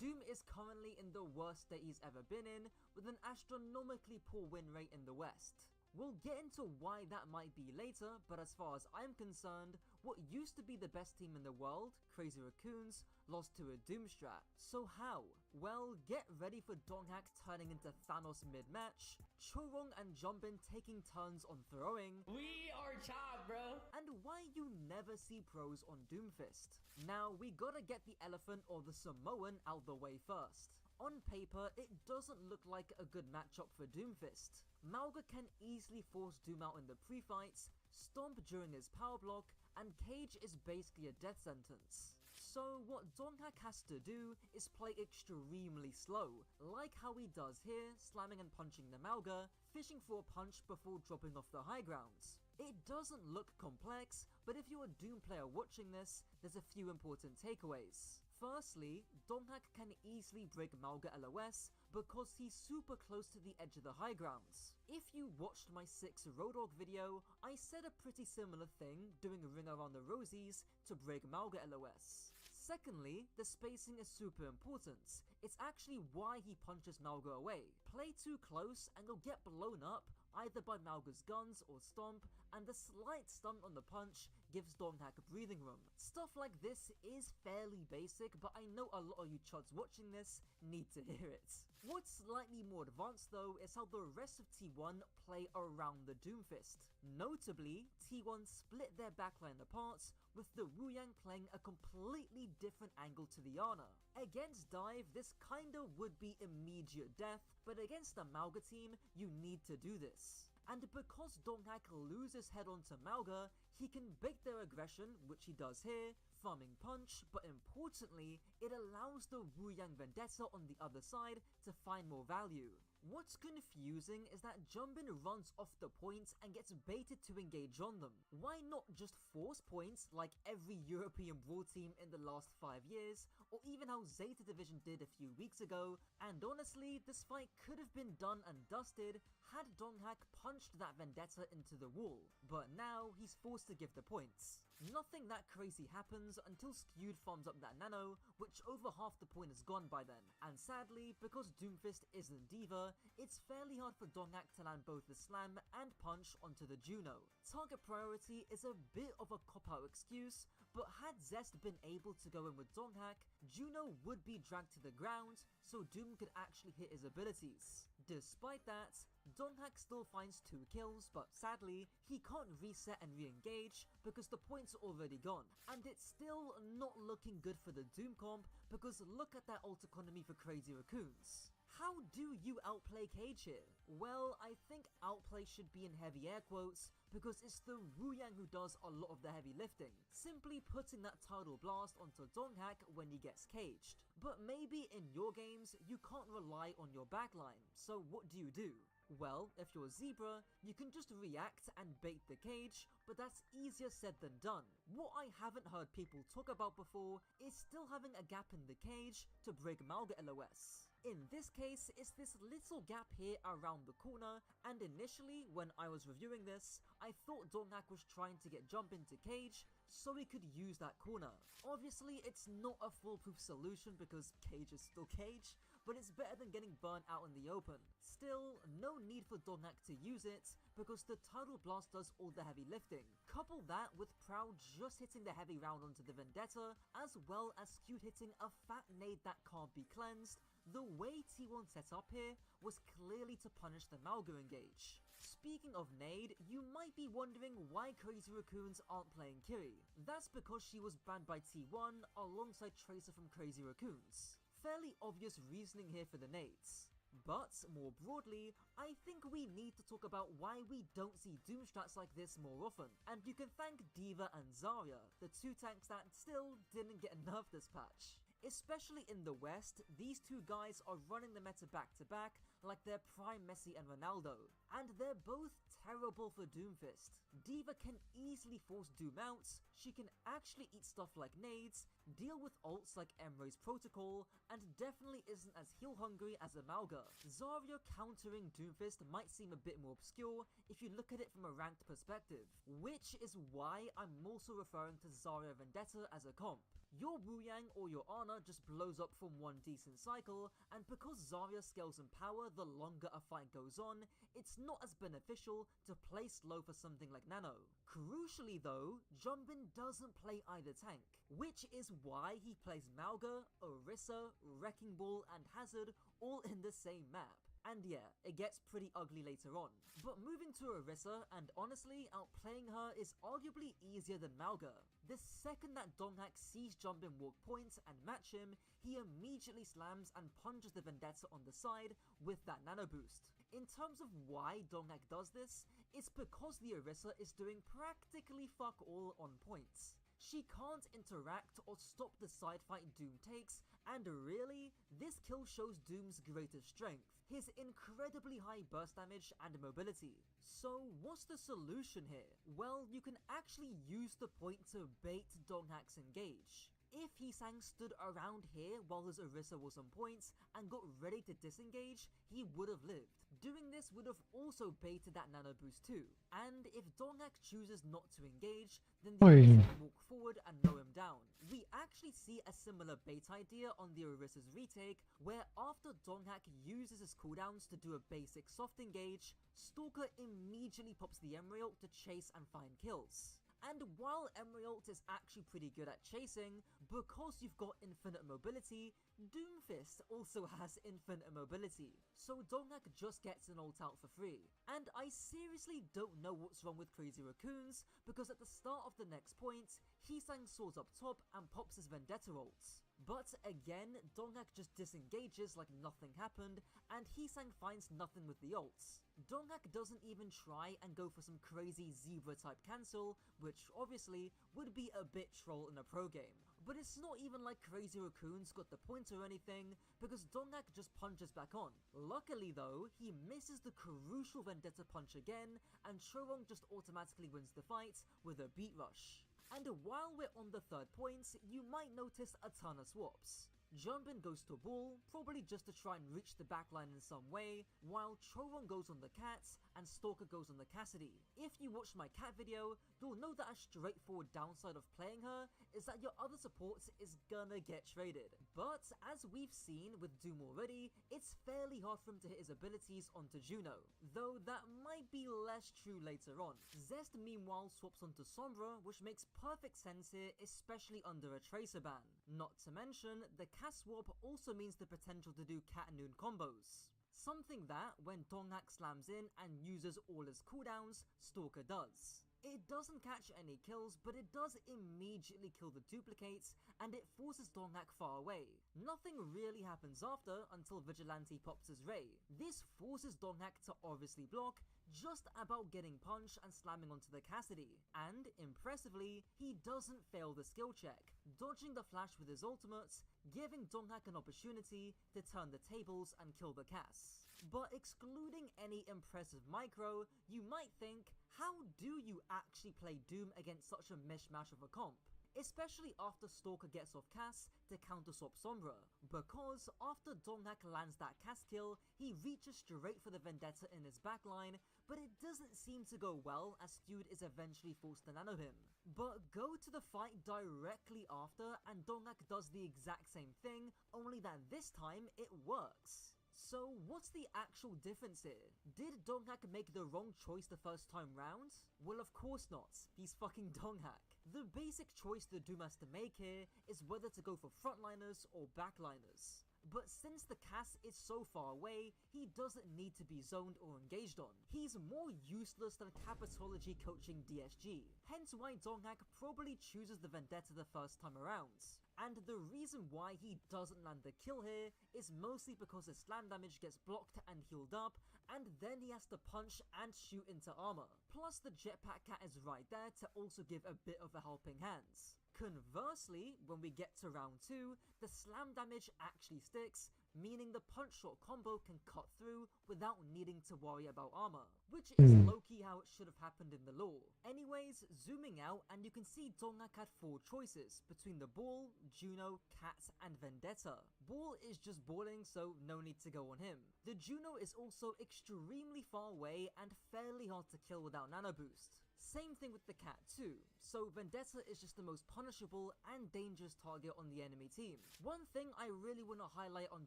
Doom is currently in the worst state he's ever been in, with an astronomically poor win rate in the West. We'll get into why that might be later, but as far as I'm concerned, what used to be the best team in the world, Crazy Raccoons, lost to a Doom strat. So how? Well, get ready for Donghak turning into Thanos mid-match, Chorong and Jumbin taking turns on throwing. We are top, bro! And why you never see pros on Doomfist. Now, we gotta get the elephant or the Samoan out the way first. On paper, it doesn't look like a good matchup for Doomfist. Mauga can easily force Doom out in the pre-fights, stomp during his power block, and Cage is basically a death sentence. So what Donghak has to do is play extremely slow, like how he does here, slamming and punching the Mauga, fishing for a punch before dropping off the high grounds. It doesn't look complex, but if you're a Doom player watching this, there's a few important takeaways. Firstly, Donghak can easily break Mauga LOS because he's super close to the edge of the high grounds. If you watched my 6 Roadhog video, I said a pretty similar thing, doing a ring around the rosies to break Mauga LOS. Secondly, the spacing is super important. It's actually why he punches Mauga away. Play too close and you'll get blown up, either by Mauga's guns or stomp, and the slight stunt on the punch gives Donghak breathing room. Stuff like this is fairly basic, but I know a lot of you chuds watching this need to hear it. What's slightly more advanced though is how the rest of T1 play around the Doomfist. Notably, T1 split their backline apart, with the Wuyang playing a completely different angle to the Ana. Against Dive, this kinda would be immediate death, but against the Mauga team, you need to do this. And because Donghak loses head onto Mauga, he can bait their aggression, which he does here, farming punch, but importantly, it allows the Wuyang Vendetta on the other side to find more value. What's confusing is that Jumbin runs off the points and gets baited to engage on them. Why not just force points like every European Brawl team in the last 5 years, or even how Zeta Division did a few weeks ago? And honestly, this fight could have been done and dusted had Donghak punched that Vendetta into the wall, but now he's forced to give the points. Nothing that crazy happens until Skewed farms up that nano, which over half the point is gone by then. And sadly, because Doomfist isn't D.Va, it's fairly hard for Donghak to land both the slam and punch onto the Juno. Target priority is a bit of a cop-out excuse, but had Zest been able to go in with Donghak, Juno would be dragged to the ground, so Doom could actually hit his abilities. Despite that, Donghak still finds 2 kills, but sadly, he can't reset and re-engage because the points are already gone. And it's still not looking good for the Doom comp because look at that ult economy for Crazy Raccoons. How do you outplay Cage here? Well, I think outplay should be in heavy air quotes because it's the Wuyang who does a lot of the heavy lifting, simply putting that tidal blast onto Donghak when he gets caged. But maybe in your games, you can't rely on your backline, so what do you do? Well, if you're Zebra, you can just react and bait the cage, but that's easier said than done. What I haven't heard people talk about before is still having a gap in the cage to break Malga LOS. In this case, it's this little gap here around the corner, and initially, when I was reviewing this, I thought Dongak was trying to get jump into cage, so he could use that corner. Obviously, it's not a foolproof solution because cage is still cage, but it's better than getting burnt out in the open. Still, no need for Dongak to use it, because the Tidal Blast does all the heavy lifting. Couple that with Proud just hitting the heavy round onto the Vendetta, as well as Cute hitting a fat nade that can't be cleansed, the way T1 set up here was clearly to punish the Malga engage. Speaking of nade, you might be wondering why Crazy Raccoons aren't playing Kiri. That's because she was banned by T1 alongside Tracer from Crazy Raccoons. Fairly obvious reasoning here for the nades. But, more broadly, I think we need to talk about why we don't see Doom strats like this more often, and you can thank D.Va and Zarya, the two tanks that still didn't get nerfed this patch. Especially in the West, these two guys are running the meta back to back like they're prime Messi and Ronaldo, and they're both terrible for Doomfist. D.Va can easily force Doom outs, she can actually eat stuff like nades, deal with ults like Emre's Protocol, and definitely isn't as heal hungry as Amalga. Zarya countering Doomfist might seem a bit more obscure if you look at it from a ranked perspective, which is why I'm also referring to Zarya Vendetta as a comp. Your Wuyang or your Ana just blows up from one decent cycle, and because Zarya scales in power the longer a fight goes on, it's not as beneficial to play slow for something like Nano. Crucially though, Jumbin doesn't play either tank, which is why he plays Malga, Orisa, Wrecking Ball and Hazard all in the same map. And yeah, it gets pretty ugly later on. But moving to Orisa, and honestly, outplaying her is arguably easier than Malga. The second that Dongak sees Jumbin walk points and match him, he immediately slams and punches the Vendetta on the side with that nano boost. In terms of why Dongak does this, it's because the Orisa is doing practically fuck all on points. She can't interact or stop the side fight Doom takes, and really, this kill shows Doom's greatest strength, his incredibly high burst damage and mobility. So what's the solution here? Well, you can actually use the point to bait Donghak's engage. If Hisang stood around here while his Orisa was on points and got ready to disengage, he would have lived. Doing this would have also baited that nano boost too. And if Donghak chooses not to engage, then the Orisa can walk forward and mow him down. We actually see a similar bait idea on the Orisa's retake, where after Donghak uses his cooldowns to do a basic soft engage, Stalker immediately pops the Emerald to chase and find kills. And while Emerald is actually pretty good at chasing, because you've got infinite mobility, Doomfist also has infinite mobility, so Donghak just gets an ult out for free. And I seriously don't know what's wrong with Crazy Raccoons, because at the start of the next point, Hisang soars up top and pops his Vendetta ults. But again, Donghak just disengages like nothing happened, and Hisang finds nothing with the ults. Donghak doesn't even try and go for some crazy Zebra type cancel, which obviously would be a bit troll in a pro game. But it's not even like Crazy Raccoons got the point or anything, because Donghak just punches back on. Luckily though, he misses the crucial Vendetta punch again, and Chorong just automatically wins the fight with a beat rush. And while we're on the third point, you might notice a ton of swaps. Jumbin goes to Bull, probably just to try and reach the backline in some way, while Chorong goes on the Cat, and Stalker goes on the Cassidy. If you watched my Cat video, you'll know that a straightforward downside of playing her is that your other supports is gonna get traded. But as we've seen with Doom already, it's fairly hard for him to hit his abilities onto Juno, though that might be less true later on. Zest meanwhile swaps onto Sombra, which makes perfect sense here, especially under a Tracer ban. Not to mention, the Cat swap also means the potential to do Cat Noon combos. Something that, when Donghak slams in and uses all his cooldowns, Stalker does. It doesn't catch any kills, but it does immediately kill the duplicates, and it forces Donghak far away. Nothing really happens after until Vigilante pops his Ray. This forces Donghak to obviously block, just about getting punched and slamming onto the Cassidy. And, impressively, he doesn't fail the skill check, dodging the flash with his ultimates, giving Donghak an opportunity to turn the tables and kill the Cass. But excluding any impressive micro, you might think, how do you actually play Doom against such a mishmash of a comp? Especially after Stalker gets off Cass to counter-swap Sombra, because after Donghak lands that Cass kill, he reaches straight for the Vendetta in his backline, but it doesn't seem to go well as Stewed is eventually forced to nano him. But go to the fight directly after and Donghak does the exact same thing, only that this time it works. So what's the actual difference here? Did Donghak make the wrong choice the first time round? Well, of course not. He's fucking Donghak. The basic choice the Doom has to make here is whether to go for frontliners or backliners. But since the Cass is so far away, he doesn't need to be zoned or engaged on. He's more useless than Capitology coaching DSG, hence why Donghak probably chooses the Vendetta the first time around. And the reason why he doesn't land the kill here is mostly because his slam damage gets blocked and healed up, and then he has to punch and shoot into armor. Plus the jetpack cat is right there to also give a bit of a helping hand. Conversely, when we get to round 2, the slam damage actually sticks, meaning the punch shot combo can cut through without needing to worry about armor, which is low-key how it should have happened in the lore. Anyways, zooming out and you can see Donghak had 4 choices between the Ball, Juno, Cat and Vendetta. Ball is just balling, so no need to go on him. The Juno is also extremely far away and fairly hard to kill without nano boost. Same thing with the Cat too, so Vendetta is just the most punishable and dangerous target on the enemy team. One thing I really want to highlight on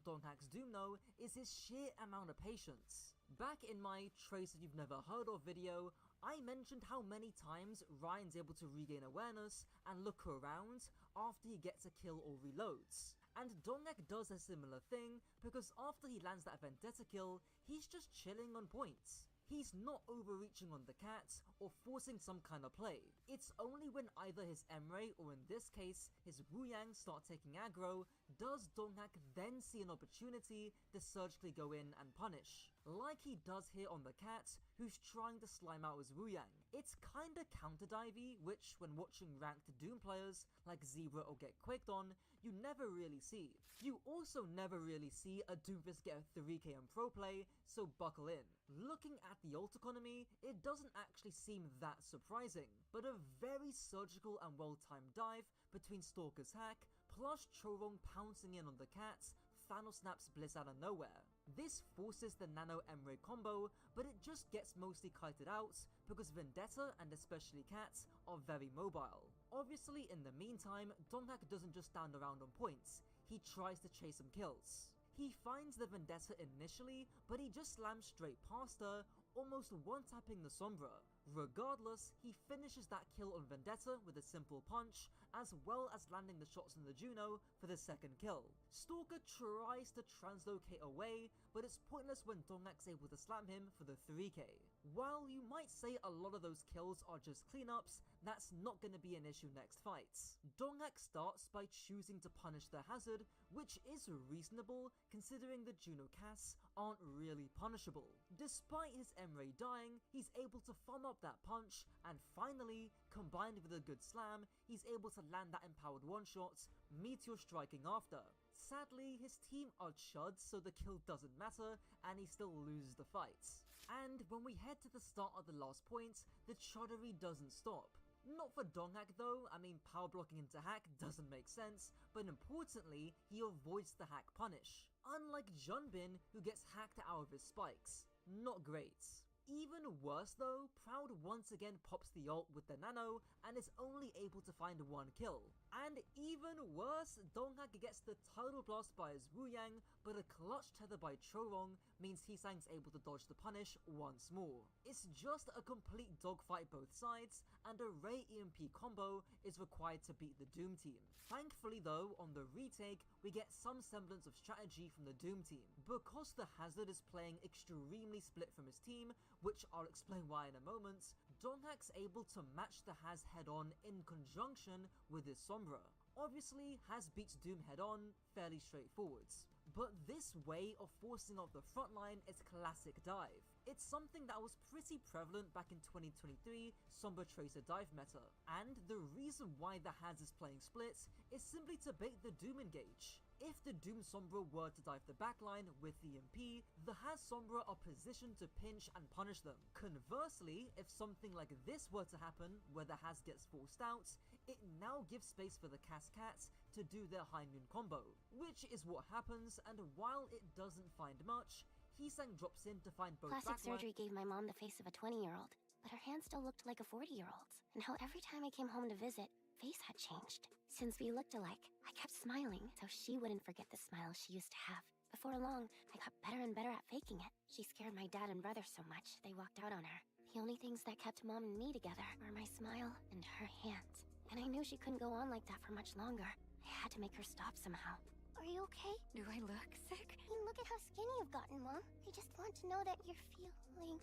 Donghak's Doom though is his sheer amount of patience. Back in my Tracer You've Never Heard Of video, I mentioned how many times Ryan's able to regain awareness and look around after he gets a kill or reloads. And Donghak does a similar thing because after he lands that Vendetta kill, he's just chilling on points. He's not overreaching on the Cat or forcing some kind of play. It's only when either his Emre or in this case his Wuyang start taking aggro does Donghak then see an opportunity to surgically go in and punish. Like he does here on the Cat, who's trying to slime out his Wuyang. It's kinda counter-divey, which when watching ranked Doom players like Zebra or Get Quicked on, you never really see. You also never really see a Doomfist get a 3k in pro play, so buckle in. Looking at the ult economy, it doesn't actually seem that surprising, but a very surgical and well-timed dive between Stalker's hack, plus Chorong pouncing in on the Cat, Thanos snaps Bliss out of nowhere. This forces the Nano Emre combo, but it just gets mostly kited out because Vendetta and especially Cat are very mobile. Obviously in the meantime, Donghak doesn't just stand around on points, he tries to chase some kills. He finds the Vendetta initially, but he just slams straight past her, almost one-tapping the Sombra. Regardless, he finishes that kill on Vendetta with a simple punch, as well as landing the shots on the Juno for the second kill. Stalker tries to translocate away, but it's pointless when Donghak's able to slam him for the 3k. While you might say a lot of those kills are just cleanups, that's not going to be an issue next fight. Donghak starts by choosing to punish the hazard, which is reasonable considering the Juno Cass aren't really punishable. Despite his Emre dying, he's able to farm up that punch, and finally, combined with a good slam, he's able to land that empowered one-shot, Meteor striking after. Sadly, his team are chuds, so the kill doesn't matter, and he still loses the fight. And when we head to the start of the last point, the chuddery doesn't stop. Not for Donghak though, I mean power blocking into hack doesn't make sense, but importantly, he avoids the hack punish. Unlike Junbin, who gets hacked out of his spikes. Not great. Even worse though, Proud once again pops the ult with the nano and is only able to find 1 kill. And even worse, Donghak gets the tidal blast by his Wuyang, but a clutch tether by Chorong means Hisang's able to dodge the punish once more. It's just a complete dogfight both sides, and a Ray EMP combo is required to beat the Doom team. Thankfully though, on the retake, we get some semblance of strategy from the Doom team. Because the Hazard is playing extremely split from his team, which I'll explain why in a moment, Donghak's able to match the Haz head-on in conjunction with his Sombra. Obviously, Haz beats Doom head-on, fairly straightforward. But this way of forcing off the frontline is classic dive. It's something that was pretty prevalent back in 2023 Sombra Tracer dive meta, and the reason why the Has is playing splits is simply to bait the Doom engage. If the Doom Sombra were to dive the backline with the MP, the Has Sombra are positioned to pinch and punish them. Conversely, if something like this were to happen, where the Has gets forced out, it now gives space for the Cascats to do their high noon combo, which is what happens, and while it doesn't find much, Heesang drops in to find both Plastic backline. surgery gave my mom the face of a 20-year-old, but her hand still looked like a 40-year-old's. And how every time I came home to visit, face had changed. Since we looked alike, I kept smiling so she wouldn't forget the smile she used to have. Before long, I got better and better at faking it. She scared my dad and brother so much, they walked out on her. The only things that kept mom and me together were my smile and her hands. And I knew she couldn't go on like that for much longer. I had to make her stop somehow. Are you okay? Do I look sick? I mean, look at how skinny you've gotten, Mom. I just want to know that you're feeling...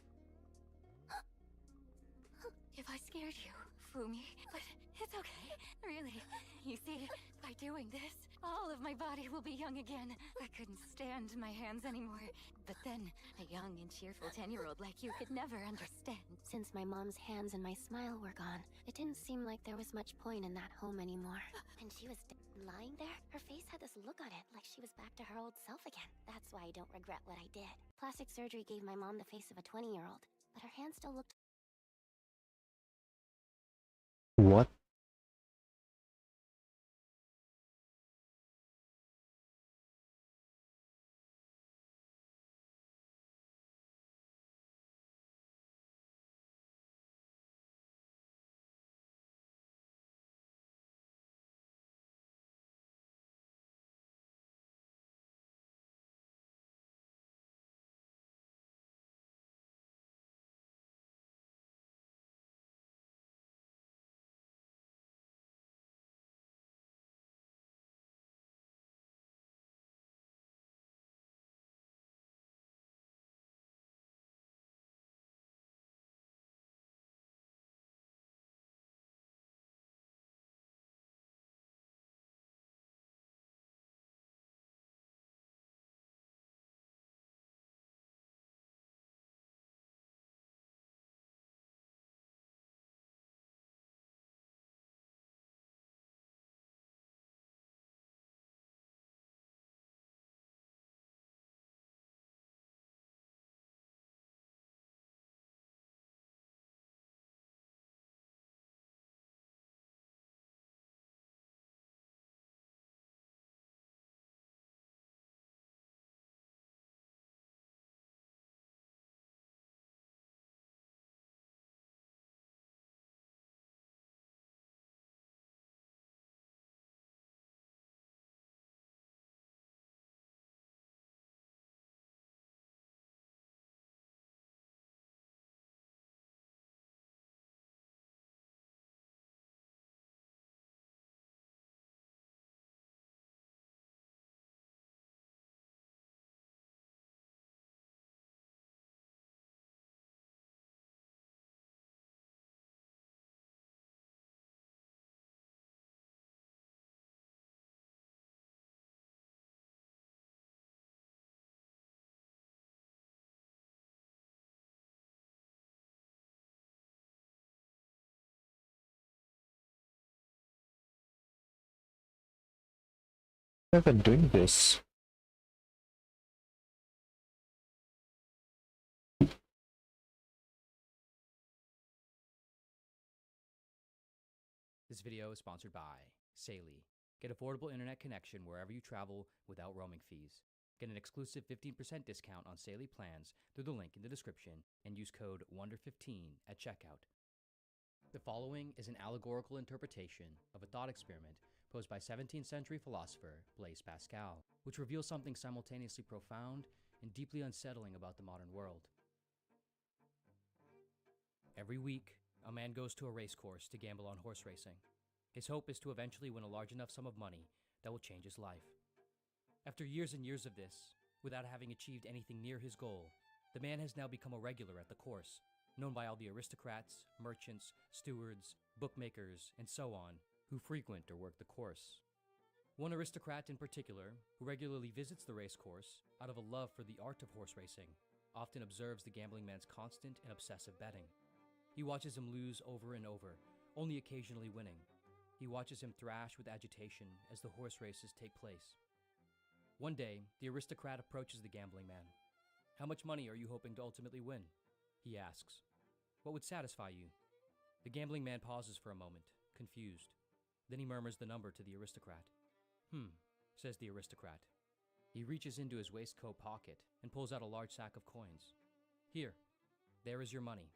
If I scared you, Fumi, but it's okay. Really. You see, by doing this, all of my body will be young again. I couldn't stand my hands anymore. But then, a young and cheerful 10-year-old like you could never understand. Since my mom's hands and my smile were gone, it didn't seem like there was much point in that home anymore. When she was lying there, her face had this look on it, like she was back to her old self again. That's why I don't regret what I did. Plastic surgery gave my mom the face of a 20-year-old, but her hand still looked... What? I've been doing this. This video is sponsored by Saley. Get affordable internet connection wherever you travel without roaming fees. Get an exclusive 15% discount on Saley plans through the link in the description and use code WONDER15 at checkout. The following is an allegorical interpretation of a thought experiment posed by 17th century philosopher Blaise Pascal, which reveals something simultaneously profound and deeply unsettling about the modern world. Every week, a man goes to a race course to gamble on horse racing. His hope is to eventually win a large enough sum of money that will change his life. After years and years of this, without having achieved anything near his goal, the man has now become a regular at the course, known by all the aristocrats, merchants, stewards, bookmakers, and so on, who frequent or work the course. One aristocrat in particular, who regularly visits the race course out of a love for the art of horse racing, often observes the gambling man's constant and obsessive betting. He watches him lose over and over, only occasionally winning. He watches him thrash with agitation as the horse races take place. One day, the aristocrat approaches the gambling man. "How much money are you hoping to ultimately win?" he asks. "What would satisfy you?" The gambling man pauses for a moment, confused. Then he murmurs the number to the aristocrat. Says the aristocrat. He reaches into his waistcoat pocket and pulls out a large sack of coins. "Here, there is your money,"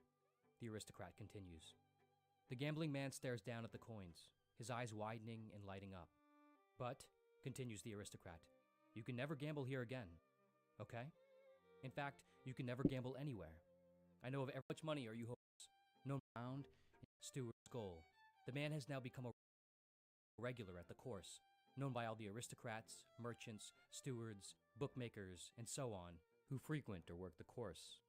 the aristocrat continues. The gambling man stares down at the coins, his eyes widening and lighting up. "But," continues the aristocrat, "you can never gamble here again, okay? In fact, you can never gamble anywhere. I know of how much money are you hoping?" No round Stewart's goal. The man has now become a regular at the course, known by all the aristocrats, merchants, stewards, bookmakers, and so on, who frequent or work the course.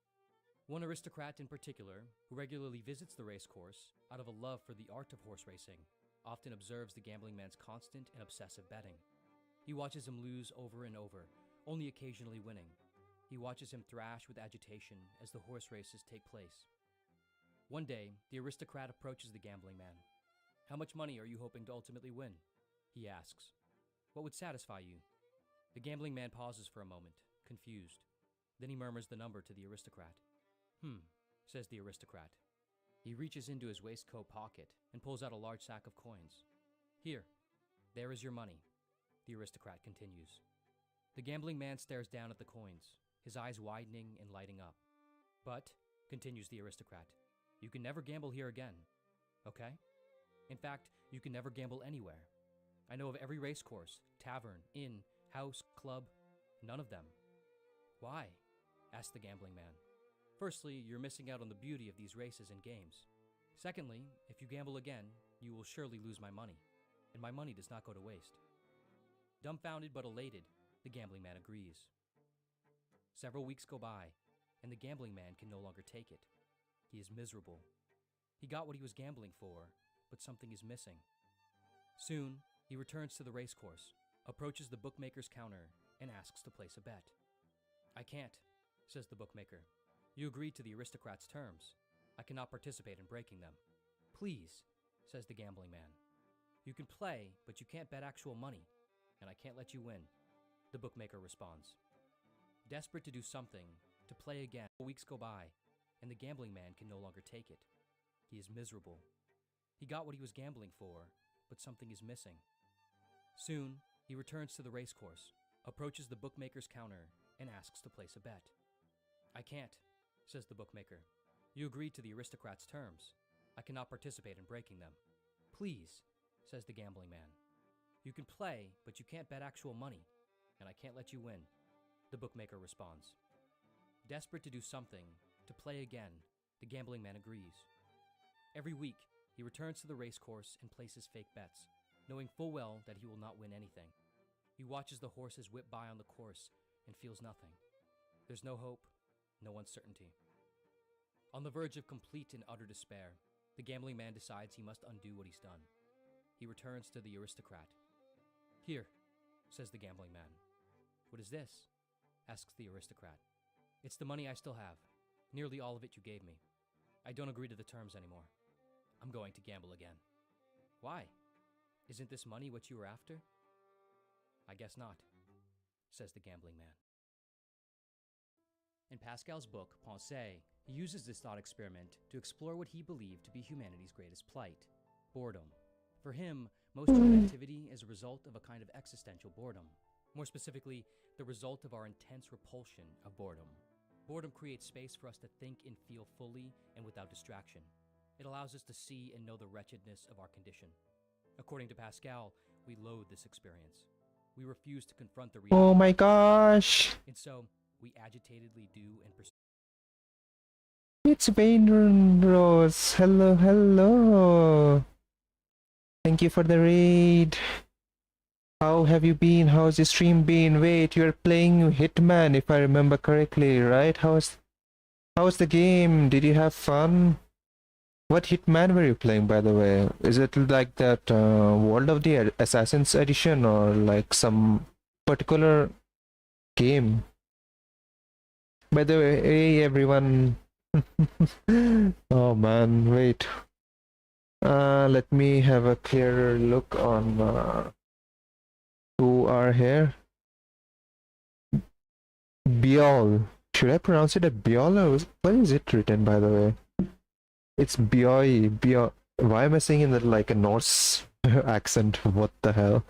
One aristocrat in particular, who regularly visits the race course out of a love for the art of horse racing, often observes the gambling man's constant and obsessive betting. He watches him lose over and over, only occasionally winning. He watches him thrash with agitation as the horse races take place. One day, the aristocrat approaches the gambling man. "How much money are you hoping to ultimately win?" he asks. "What would satisfy you?" The gambling man pauses for a moment, confused. Then he murmurs the number to the aristocrat. Says the aristocrat. He reaches into his waistcoat pocket and pulls out a large sack of coins. "Here, there is your money," the aristocrat continues. The gambling man stares down at the coins, his eyes widening and lighting up. "But," continues the aristocrat, "you can never gamble here again, okay? In fact, you can never gamble anywhere. I know of every race course, tavern, inn, house, club, none of them." "Why?" asks the gambling man. "Firstly, you're missing out on the beauty of these races and games. Secondly, if you gamble again, you will surely lose my money, and my money does not go to waste." Dumbfounded but elated, the gambling man agrees. Several weeks go by, and the gambling man can no longer take it. He is miserable. He got what he was gambling for, but something is missing. Soon, he returns to the race course, approaches the bookmaker's counter, and asks to place a bet. "I can't," says the bookmaker. "You agreed to the aristocrat's terms. I cannot participate in breaking them." "Please," says the gambling man. "You can play, but you can't bet actual money, and I can't let you win," the bookmaker responds. Desperate to do something, to play again, weeks go by, and the gambling man can no longer take it. He is miserable. He got what he was gambling for, but something is missing. Soon, he returns to the race course, approaches the bookmaker's counter, and asks to place a bet. "I can't," says the bookmaker. "You agreed to the aristocrat's terms. I cannot participate in breaking them." "Please," says the gambling man. "You can play, but you can't bet actual money, and I can't let you win," the bookmaker responds. Desperate to do something, to play again, the gambling man agrees. Every week, he returns to the race course and places fake bets, knowing full well that he will not win anything. He watches the horses whip by on the course and feels nothing. There's no hope, no uncertainty. On the verge of complete and utter despair, the gambling man decides he must undo what he's done. He returns to the aristocrat. "Here," says the gambling man. "What is this?" asks the aristocrat. "It's the money I still have, nearly all of it you gave me. I don't agree to the terms anymore. I'm going to gamble again." "Why? Isn't this money what you were after?" "I guess not," says the gambling man. In Pascal's book, Pensée, he uses this thought experiment to explore what he believed to be humanity's greatest plight, boredom. For him, most human activity is a result of a kind of existential boredom. More specifically, the result of our intense repulsion of boredom. Boredom creates space for us to think and feel fully and without distraction. It allows us to see and know the wretchedness of our condition. According to Pascal, we loathe this experience. We refuse to confront the reality. Oh my gosh! And so, we agitatedly do and pursue. It's Brainrot. Hello, hello. Thank you for the raid. How have you been? How's the stream been? Wait, you're playing Hitman if I remember correctly, right? How's the game? Did you have fun? What Hitman were you playing, by the way? Is it like that World of the Assassins edition or like some particular game? By the way, hey everyone. Oh man, wait. Let me have a clearer look on who are here. Biol. Should I pronounce it a Biol or what is it written, by the way? It's Bioi. Bio. Why am I saying in that like a Norse accent? What the hell?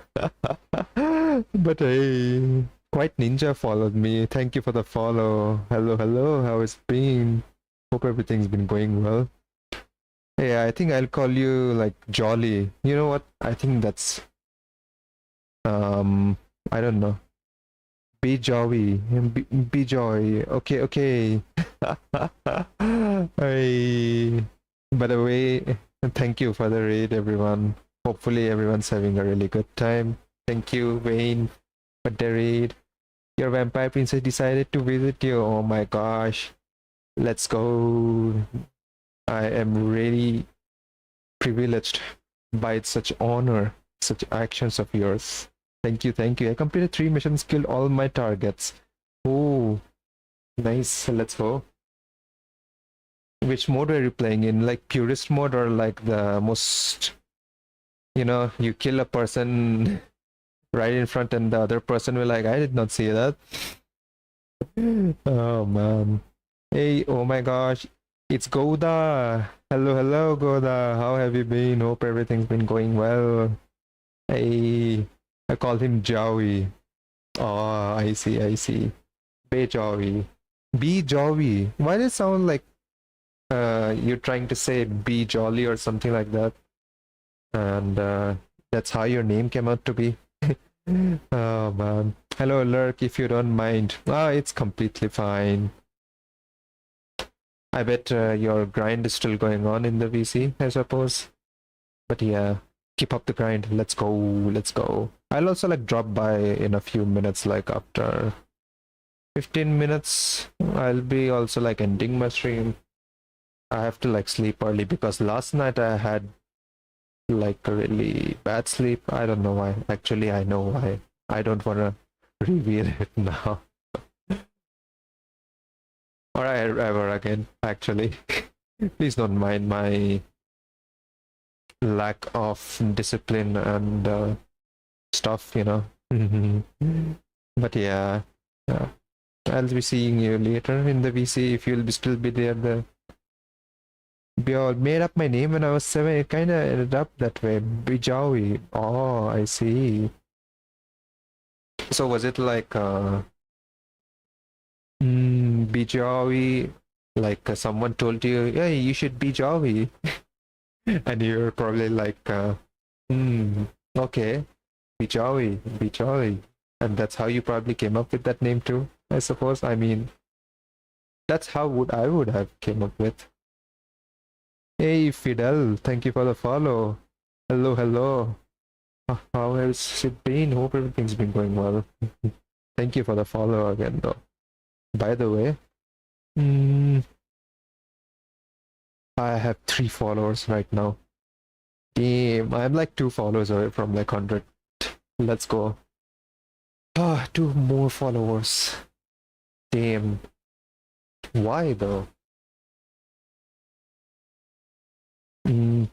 But hey, Quite Ninja followed me. Thank you for the follow. Hello, hello. How it's been? Hope everything's been going well. Yeah, I think I'll call you like Jolly. You know what? I think that's I don't know. Be jolly. Be joy. Okay, okay. I, by the way, thank you for the raid, everyone. Hopefully everyone's having a really good time. Thank you, Wayne, for the raid. Your vampire princess decided to visit you. Oh my gosh. Let's go. I am really privileged by such honor, such actions of yours. Thank you, thank you. I completed 3 missions, killed all my targets. Oh, nice. Let's go. Which mode were you playing in? Like purist mode or like the most, you know, you kill a person right in front and the other person will like, I did not see that. Oh man. Hey, oh my gosh. It's Goda. Hello, hello, Goda. How have you been? Hope everything's been going well. Hey, I call him Joey. Oh, I see, I see. Be Joey. Be Joey. Why does it sound like you're trying to say be jolly or something like that? And that's how your name came out to be. Oh man. Hello, Lurk, if you don't mind. Ah, it's completely fine. I bet your grind is still going on in the VC, I suppose. But yeah, keep up the grind. Let's go, let's go. I'll also like drop by in a few minutes, like after 15 minutes. I'll be also like ending my stream. I have to like sleep early because last night I had like a really bad sleep. I don't know why. Actually, I know why. I don't want to reveal it now. Or ever again, actually. Please don't mind my lack of discipline and stuff, you know. But yeah, I'll be seeing you later in the VC if you'll still be there. I made up my name when I was 7. It kind of ended up that way. Bijawi. Oh, I see. So was it like Bijawi? Like someone told you, hey, you should be Jawi. And you're probably like, okay, Bijawi, Bijawi. And that's how you probably came up with that name too, I suppose. I mean, that's how I would have came up with. Hey Fidel, thank you for the follow. Hello, hello. How has it been? Hope everything's been going well. Thank you for the follow again though. By the way, I have 3 followers right now. Damn, I'm like 2 followers away from like 100. Let's go. 2 more followers. Damn. Why though?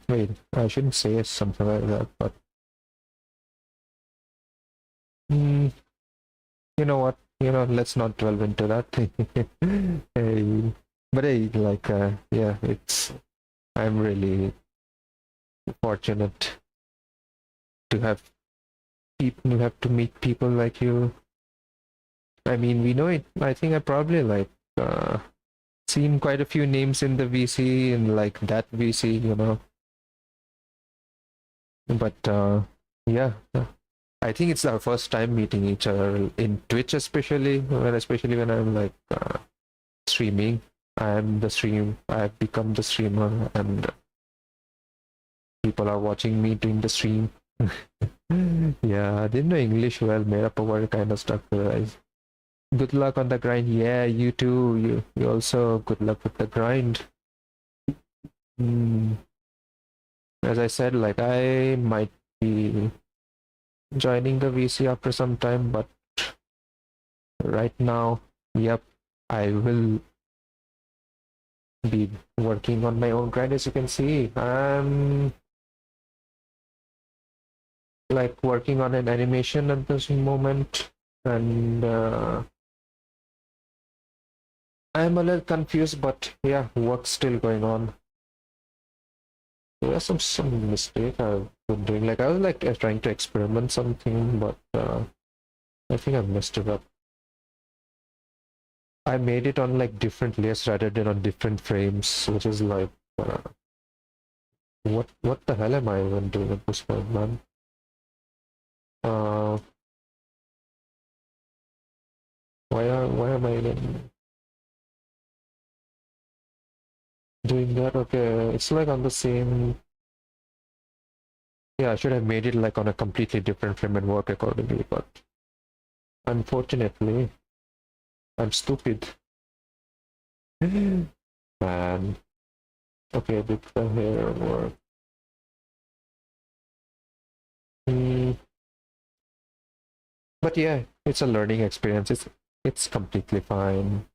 Wait, I shouldn't say something like that, but you know what? You know, let's not delve into that. Hey, but hey, like, yeah, I'm really fortunate to have to meet people like you. I mean, we know it. I think I probably like seen quite a few names in the VC and like that VC, you know. But yeah, I think it's our first time meeting each other in Twitch, especially when I'm like streaming. I've become the streamer, and people are watching me doing the stream. Yeah, I didn't know English well, made up a word kind of stuff, guys. Good luck on the grind. Yeah, you too. You also good luck with the grind. As I said, like I might be joining the VC after some time, but right now, yep, I will be working on my own grind. As you can see, I'm like working on an animation at this moment, and I'm a little confused, but yeah, work's still going on. There are some mistake I've been doing. Like I was like trying to experiment something, but I think I messed it up. I made it on like different layers rather than on different frames, which is like what the hell am I even doing at this point, man? Why am I even doing that? Okay, it's like on the same. Yeah, I should have made it like on a completely different frame and work accordingly, but unfortunately, I'm stupid. Man. Okay, did the hair work? But yeah, it's a learning experience. It's completely fine.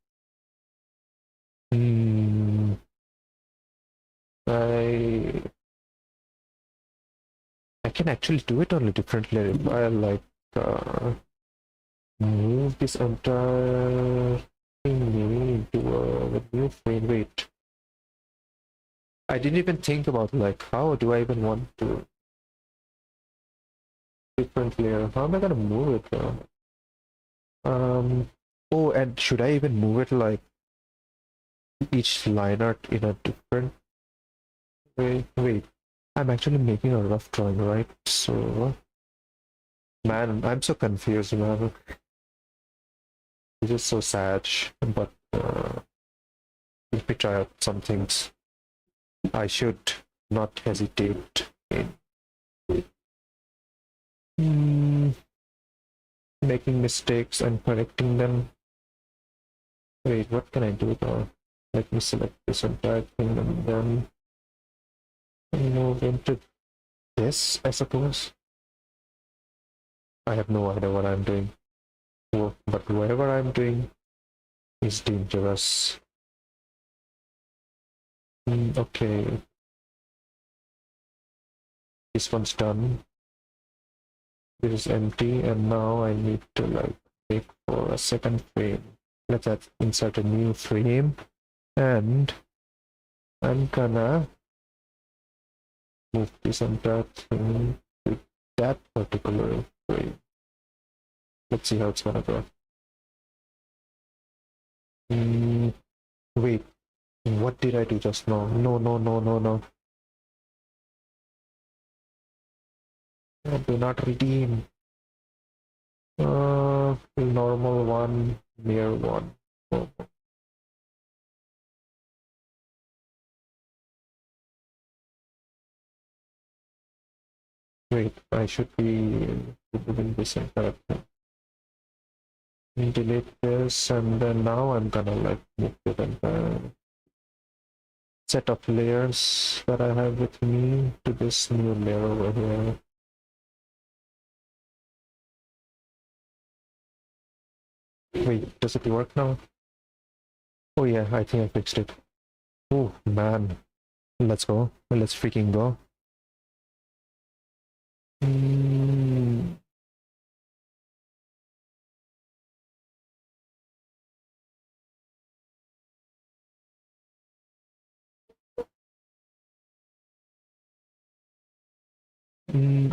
I can actually do it on a different layer if I like move this entire thing into a new frame. Wait, I didn't even think about like how do I even want to different layer. How am I gonna move it? Oh, and should I even move it like each line art in a different way? Wait, I'm actually making a rough drawing, right? So, man, I'm so confused, man. This is so sad, but let me try out some things. I should not hesitate in making mistakes and correcting them. Wait, what can I do now? Let me select this entire thing and then move into this, I suppose. I have no idea what I'm doing. But whatever I'm doing is dangerous. Okay. This one's done. This is empty, and now I need to like make for a second frame. Let's insert a new frame, and I'm gonna move this entire thing to that particular frame. Let's see how it's gonna go. Wait, what did I do just now? No. Do not redeem. Normal one, mirror one. Wait, I should be doing this entire thing. Delete this, and then now I'm gonna like move the entire set of layers that I have with me to this new layer over here. Wait, does it work now? Oh yeah, I think I fixed it. Oh man, let's go. Let's freaking go.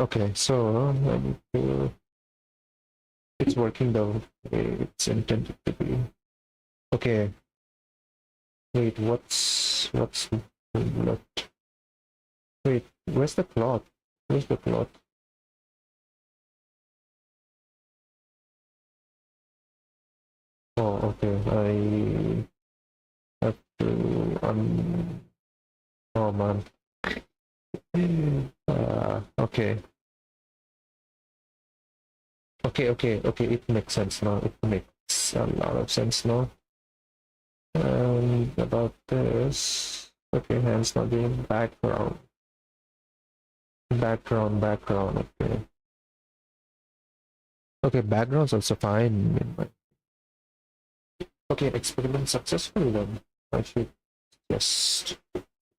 Okay, so it's working the way it's intended to be. Okay. Wait, what's left? Wait, where's the cloth? Where's the cloth? Oh, okay. I have to oh man. Okay. Okay. It makes sense now. It makes a lot of sense now. About this. Okay, hands not doing background. Background. Okay. Okay, background's also fine. Okay, experiment successful then. I should just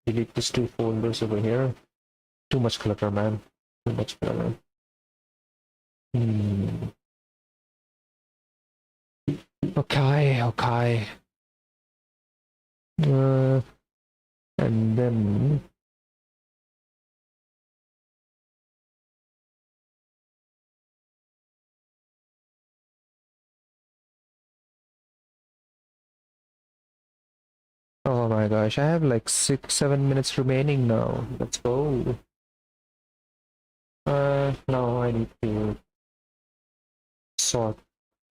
delete these two folders over here. Too much clutter, man. Too much clutter. Okay, okay. And then oh my gosh, I have like 6-7 minutes remaining now. Let's go. Now I need to sort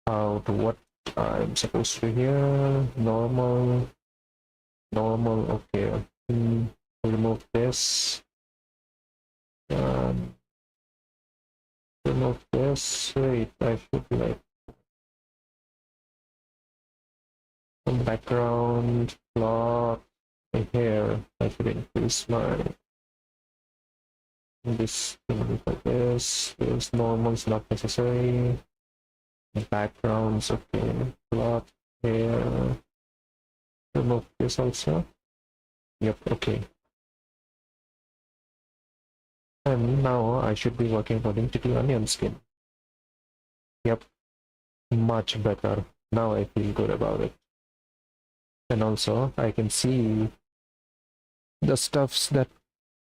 out what I'm supposed to hear. Normal, okay. Remove this. Remove this. Wait, I should like some background, plot, here. I should increase my this like this. This normal is not necessary. Backgrounds, okay. Plot here. Remove this also. Yep, okay. And now I should be working according to the onion skin. Yep, much better. Now I feel good about it. And also I can see the stuffs that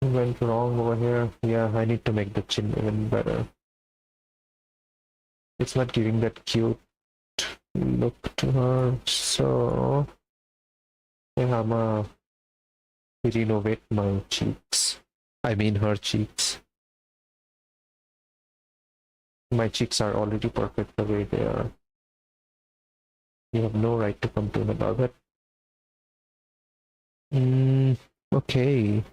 went wrong over here. Yeah, I need to make the chin even better. It's not giving that cute look to her, so yeah, I'm gonna renovate my cheeks. I mean her cheeks. My cheeks are already perfect the way they are. You have no right to complain about it. Okay.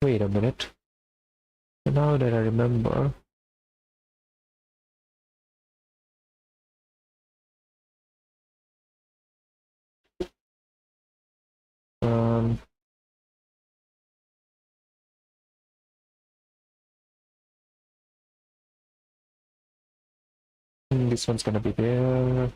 Wait a minute. Now that I remember, this one's gonna be there.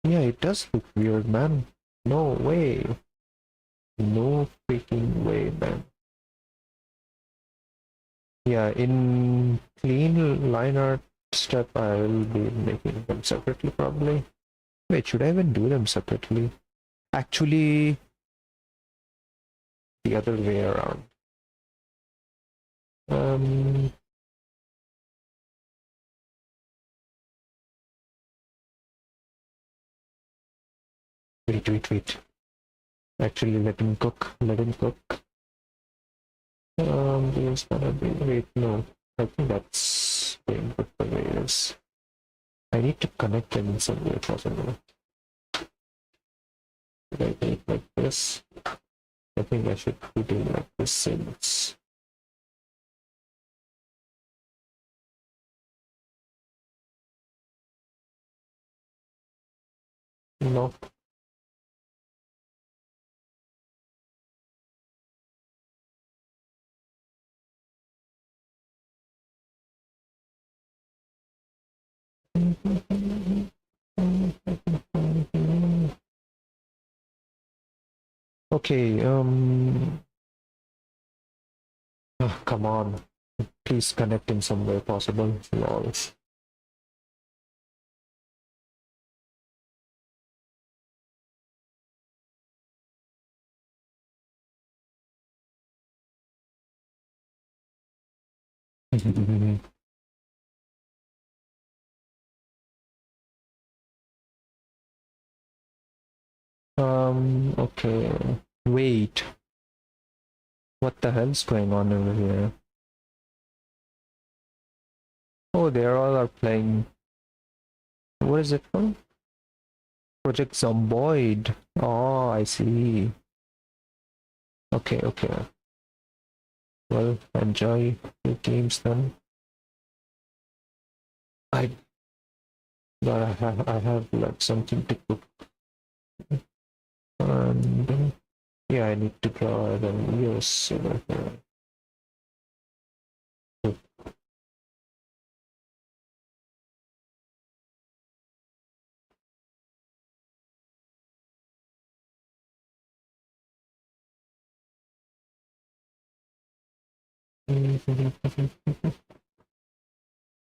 Yeah, it does look weird, man. No way. No freaking way, man. Yeah, in clean line art step, I will be making them separately probably. Wait, should I even do them separately? Actually, the other way around. Wait. Actually, let him cook. There's gonna be, wait, no. I think that's being good the way it is. I need to connect them in some way possible. Should I do it like this? I think I should be doing like this since. No. Okay, come on. Please connect in some way possible. Lols. Okay. Wait. What the hell's going on over here? Oh, they all are playing. What is it called? Project Zomboid. Oh, I see. Okay. Well, enjoy your games then. I have like something to cook. And yeah, I need to draw the ears over here.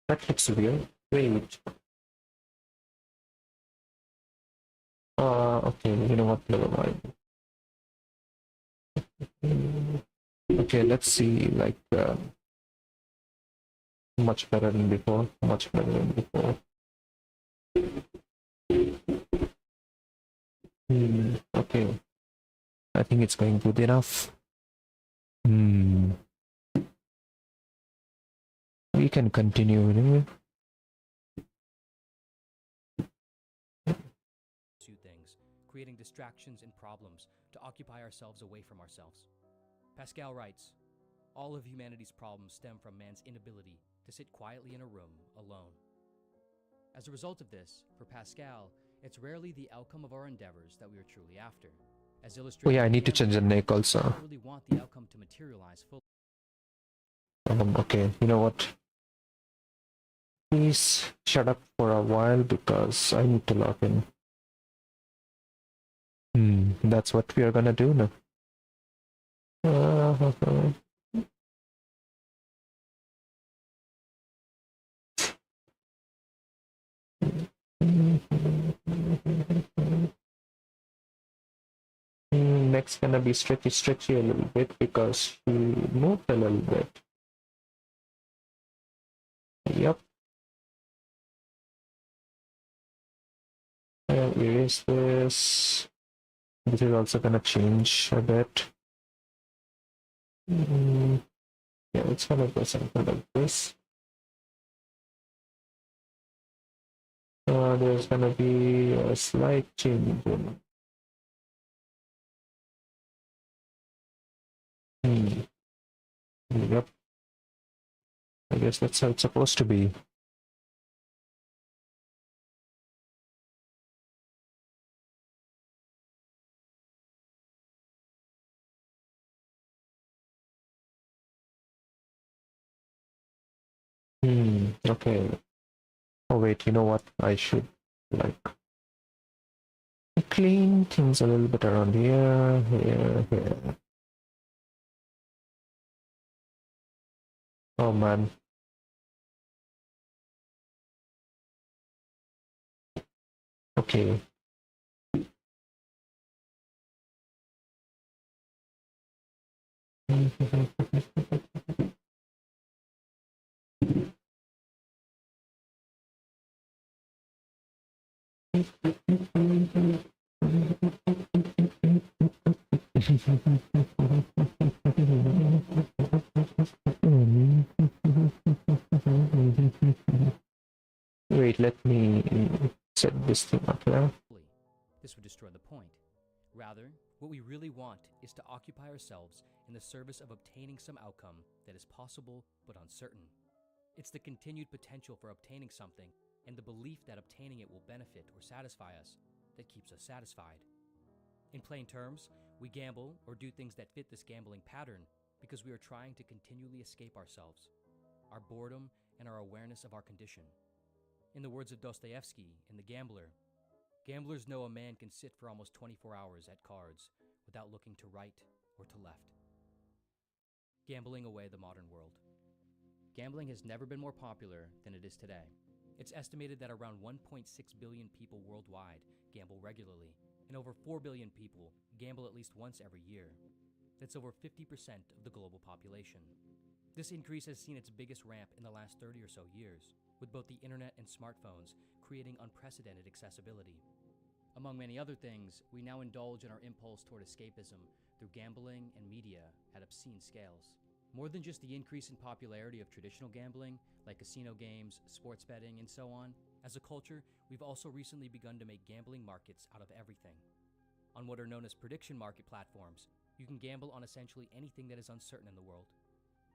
That looks weird. Wait. Okay, you know what? Never mind. Okay, let's see, like, much better than before. Much better than before. Okay. I think it's going good enough. We can continue anyway. Things, creating distractions and problems to occupy ourselves away from ourselves. Pascal writes, all of humanity's problems stem from man's inability to sit quietly in a room alone. As a result of this, for Pascal, it's rarely the outcome of our endeavors that we are truly after. As illustrated, Oh yeah, I need to change the neck also. we don't really want the outcome to materialize fully. Okay, you know what? Please shut up for a while because I need to log in. That's what we are gonna do now. Next gonna be stretchy a little bit because she moved a little bit. Yep. Erase this. This is also gonna change a bit. Yeah, it's gonna go something like this. There's gonna be a slight change in. Yep. I guess that's how it's supposed to be. Okay. Oh wait, you know what? I should like clean things a little bit around here, here. Oh man. Okay. Wait, let me set this thing up now. This would destroy the point. Rather, what we really want is to occupy ourselves in the service of obtaining some outcome that is possible but uncertain. It's the continued potential for obtaining something and the belief that obtaining it will benefit or satisfy us that keeps us satisfied. In plain terms, we gamble or do things that fit this gambling pattern because we are trying to continually escape ourselves, our boredom, and our awareness of our condition. In the words of Dostoevsky in The Gambler, gamblers know a man can sit for almost 24 hours at cards without looking to right or to left. Gambling away the modern world. Gambling has never been more popular than it is today. It's estimated that around 1.6 billion people worldwide gamble regularly, and over 4 billion people gamble at least once every year. That's over 50% of the global population. This increase has seen its biggest ramp in the last 30 or so years, with both the internet and smartphones creating unprecedented accessibility. Among many other things, we now indulge in our impulse toward escapism through gambling and media at obscene scales. More than just the increase in popularity of traditional gambling, like casino games, sports betting, and so on, as a culture, we've also recently begun to make gambling markets out of everything. On what are known as prediction market platforms, you can gamble on essentially anything that is uncertain in the world.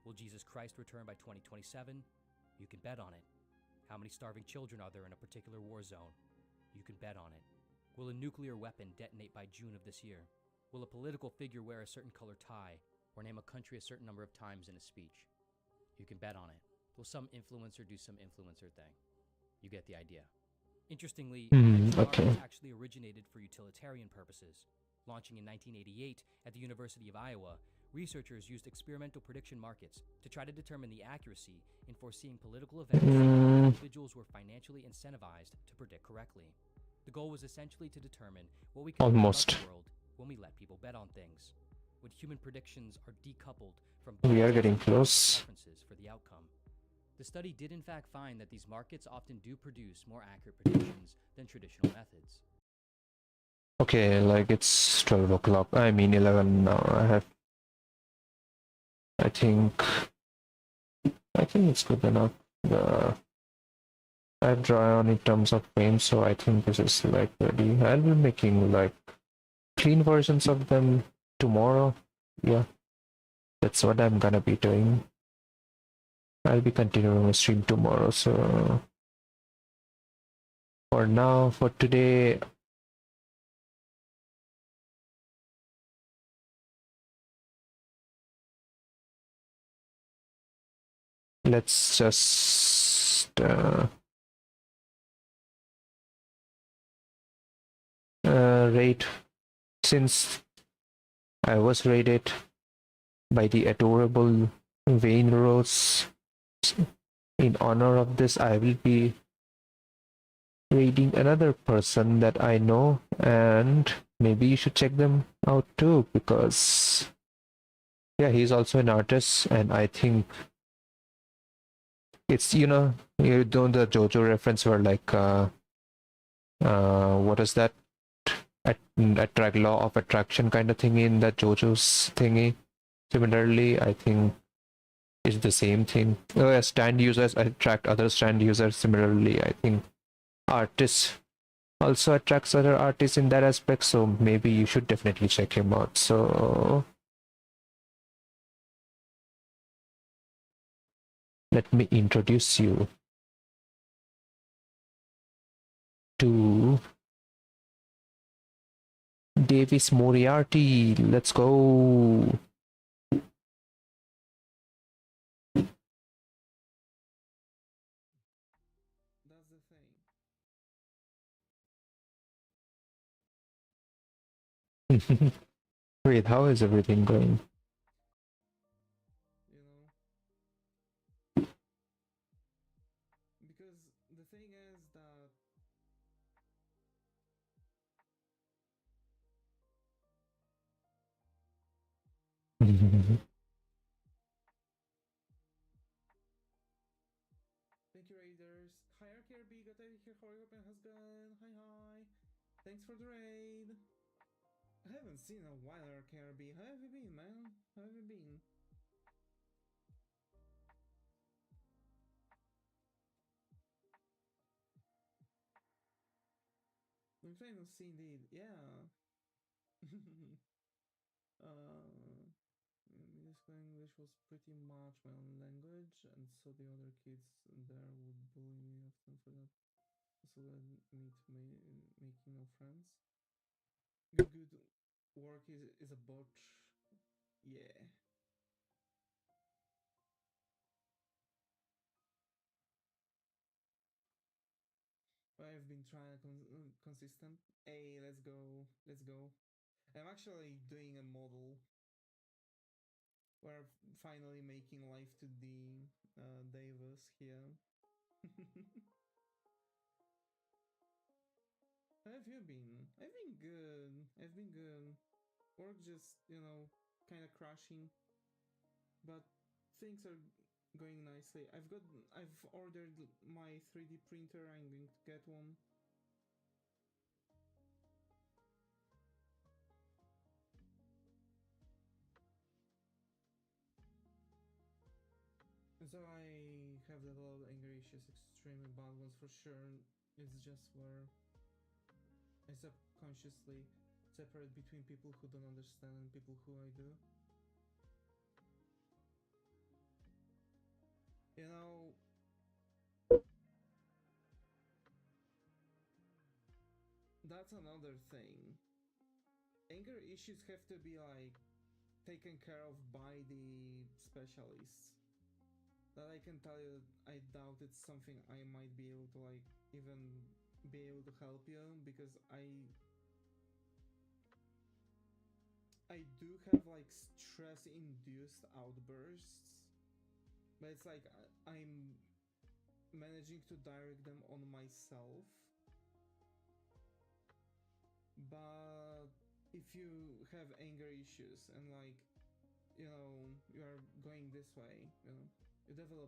Will Jesus Christ return by 2027? You can bet on it. How many starving children are there in a particular war zone? You can bet on it. Will a nuclear weapon detonate by June of this year? Will a political figure wear a certain color tie or name a country a certain number of times in a speech? You can bet on it. Will some influencer do some influencer thing? You get the idea. Interestingly, Okay. actually originated for utilitarian purposes. Launching in 1988 at the University of Iowa, researchers used experimental prediction markets to try to determine the accuracy in foreseeing political events that individuals were financially incentivized to predict correctly. The goal was essentially to determine what we could do about the world when we let people bet on things, when human predictions are decoupled from we are getting close. preferences for the outcome. The study did in fact find that these markets often do produce more accurate predictions than traditional methods. Okay, like it's 12 o'clock. I mean 11 now. I think it's good enough. I have drawn in terms of frame, so I think this is like ready. I'll be making like clean versions of them tomorrow. Yeah, that's what I'm gonna be doing. I'll be continuing my stream tomorrow, so for now, for today, let's just rate, since I was rated by the adorable brainrots. In honor of this, I will be rating another person that I know, and maybe you should check them out too, because yeah, he's also an artist, and I think it's, you know the JoJo reference where like what is that, attract law of attraction kind of thing in that JoJo's thingy. Similarly, I think it's the same thing. Stand users attract other stand users. Similarly, I think artists also attracts other artists in that aspect, so maybe you should definitely check him out. So let me introduce you to Davis Moriarty. Let's go. Wait, how is everything going? Because the thing is that thank you, Raiders. Hierarchy RB, got here. How are you? How's it going? Hi. Thanks for the raid. I haven't seen a while, RB. How have you been, man? How have you been? I'm trying to see indeed. Yeah. English was pretty much my own language, and so the other kids there would bully me often for that. So led me to making no friends. Good work is a botch. Yeah. I've been trying consistent. Hey, let's go. I'm actually doing a model where I'm finally making life to the Davis here. How have you been? I've been good. Work just, kind of crashing, but things are going nicely. I've ordered my 3D printer. I'm going to get one. So I have developed anger issues, extremely bad ones for sure. It's just where I subconsciously separate between people who don't understand and people who I do. That's another thing. Anger issues have to be like taken care of by the specialists. That I can tell you, I doubt it's something I might be able to like even be able to help you, because I do have like stress-induced outbursts, but it's like I'm managing to direct them on myself. But if you have anger issues and like, you know, you are going this way, you know, you developed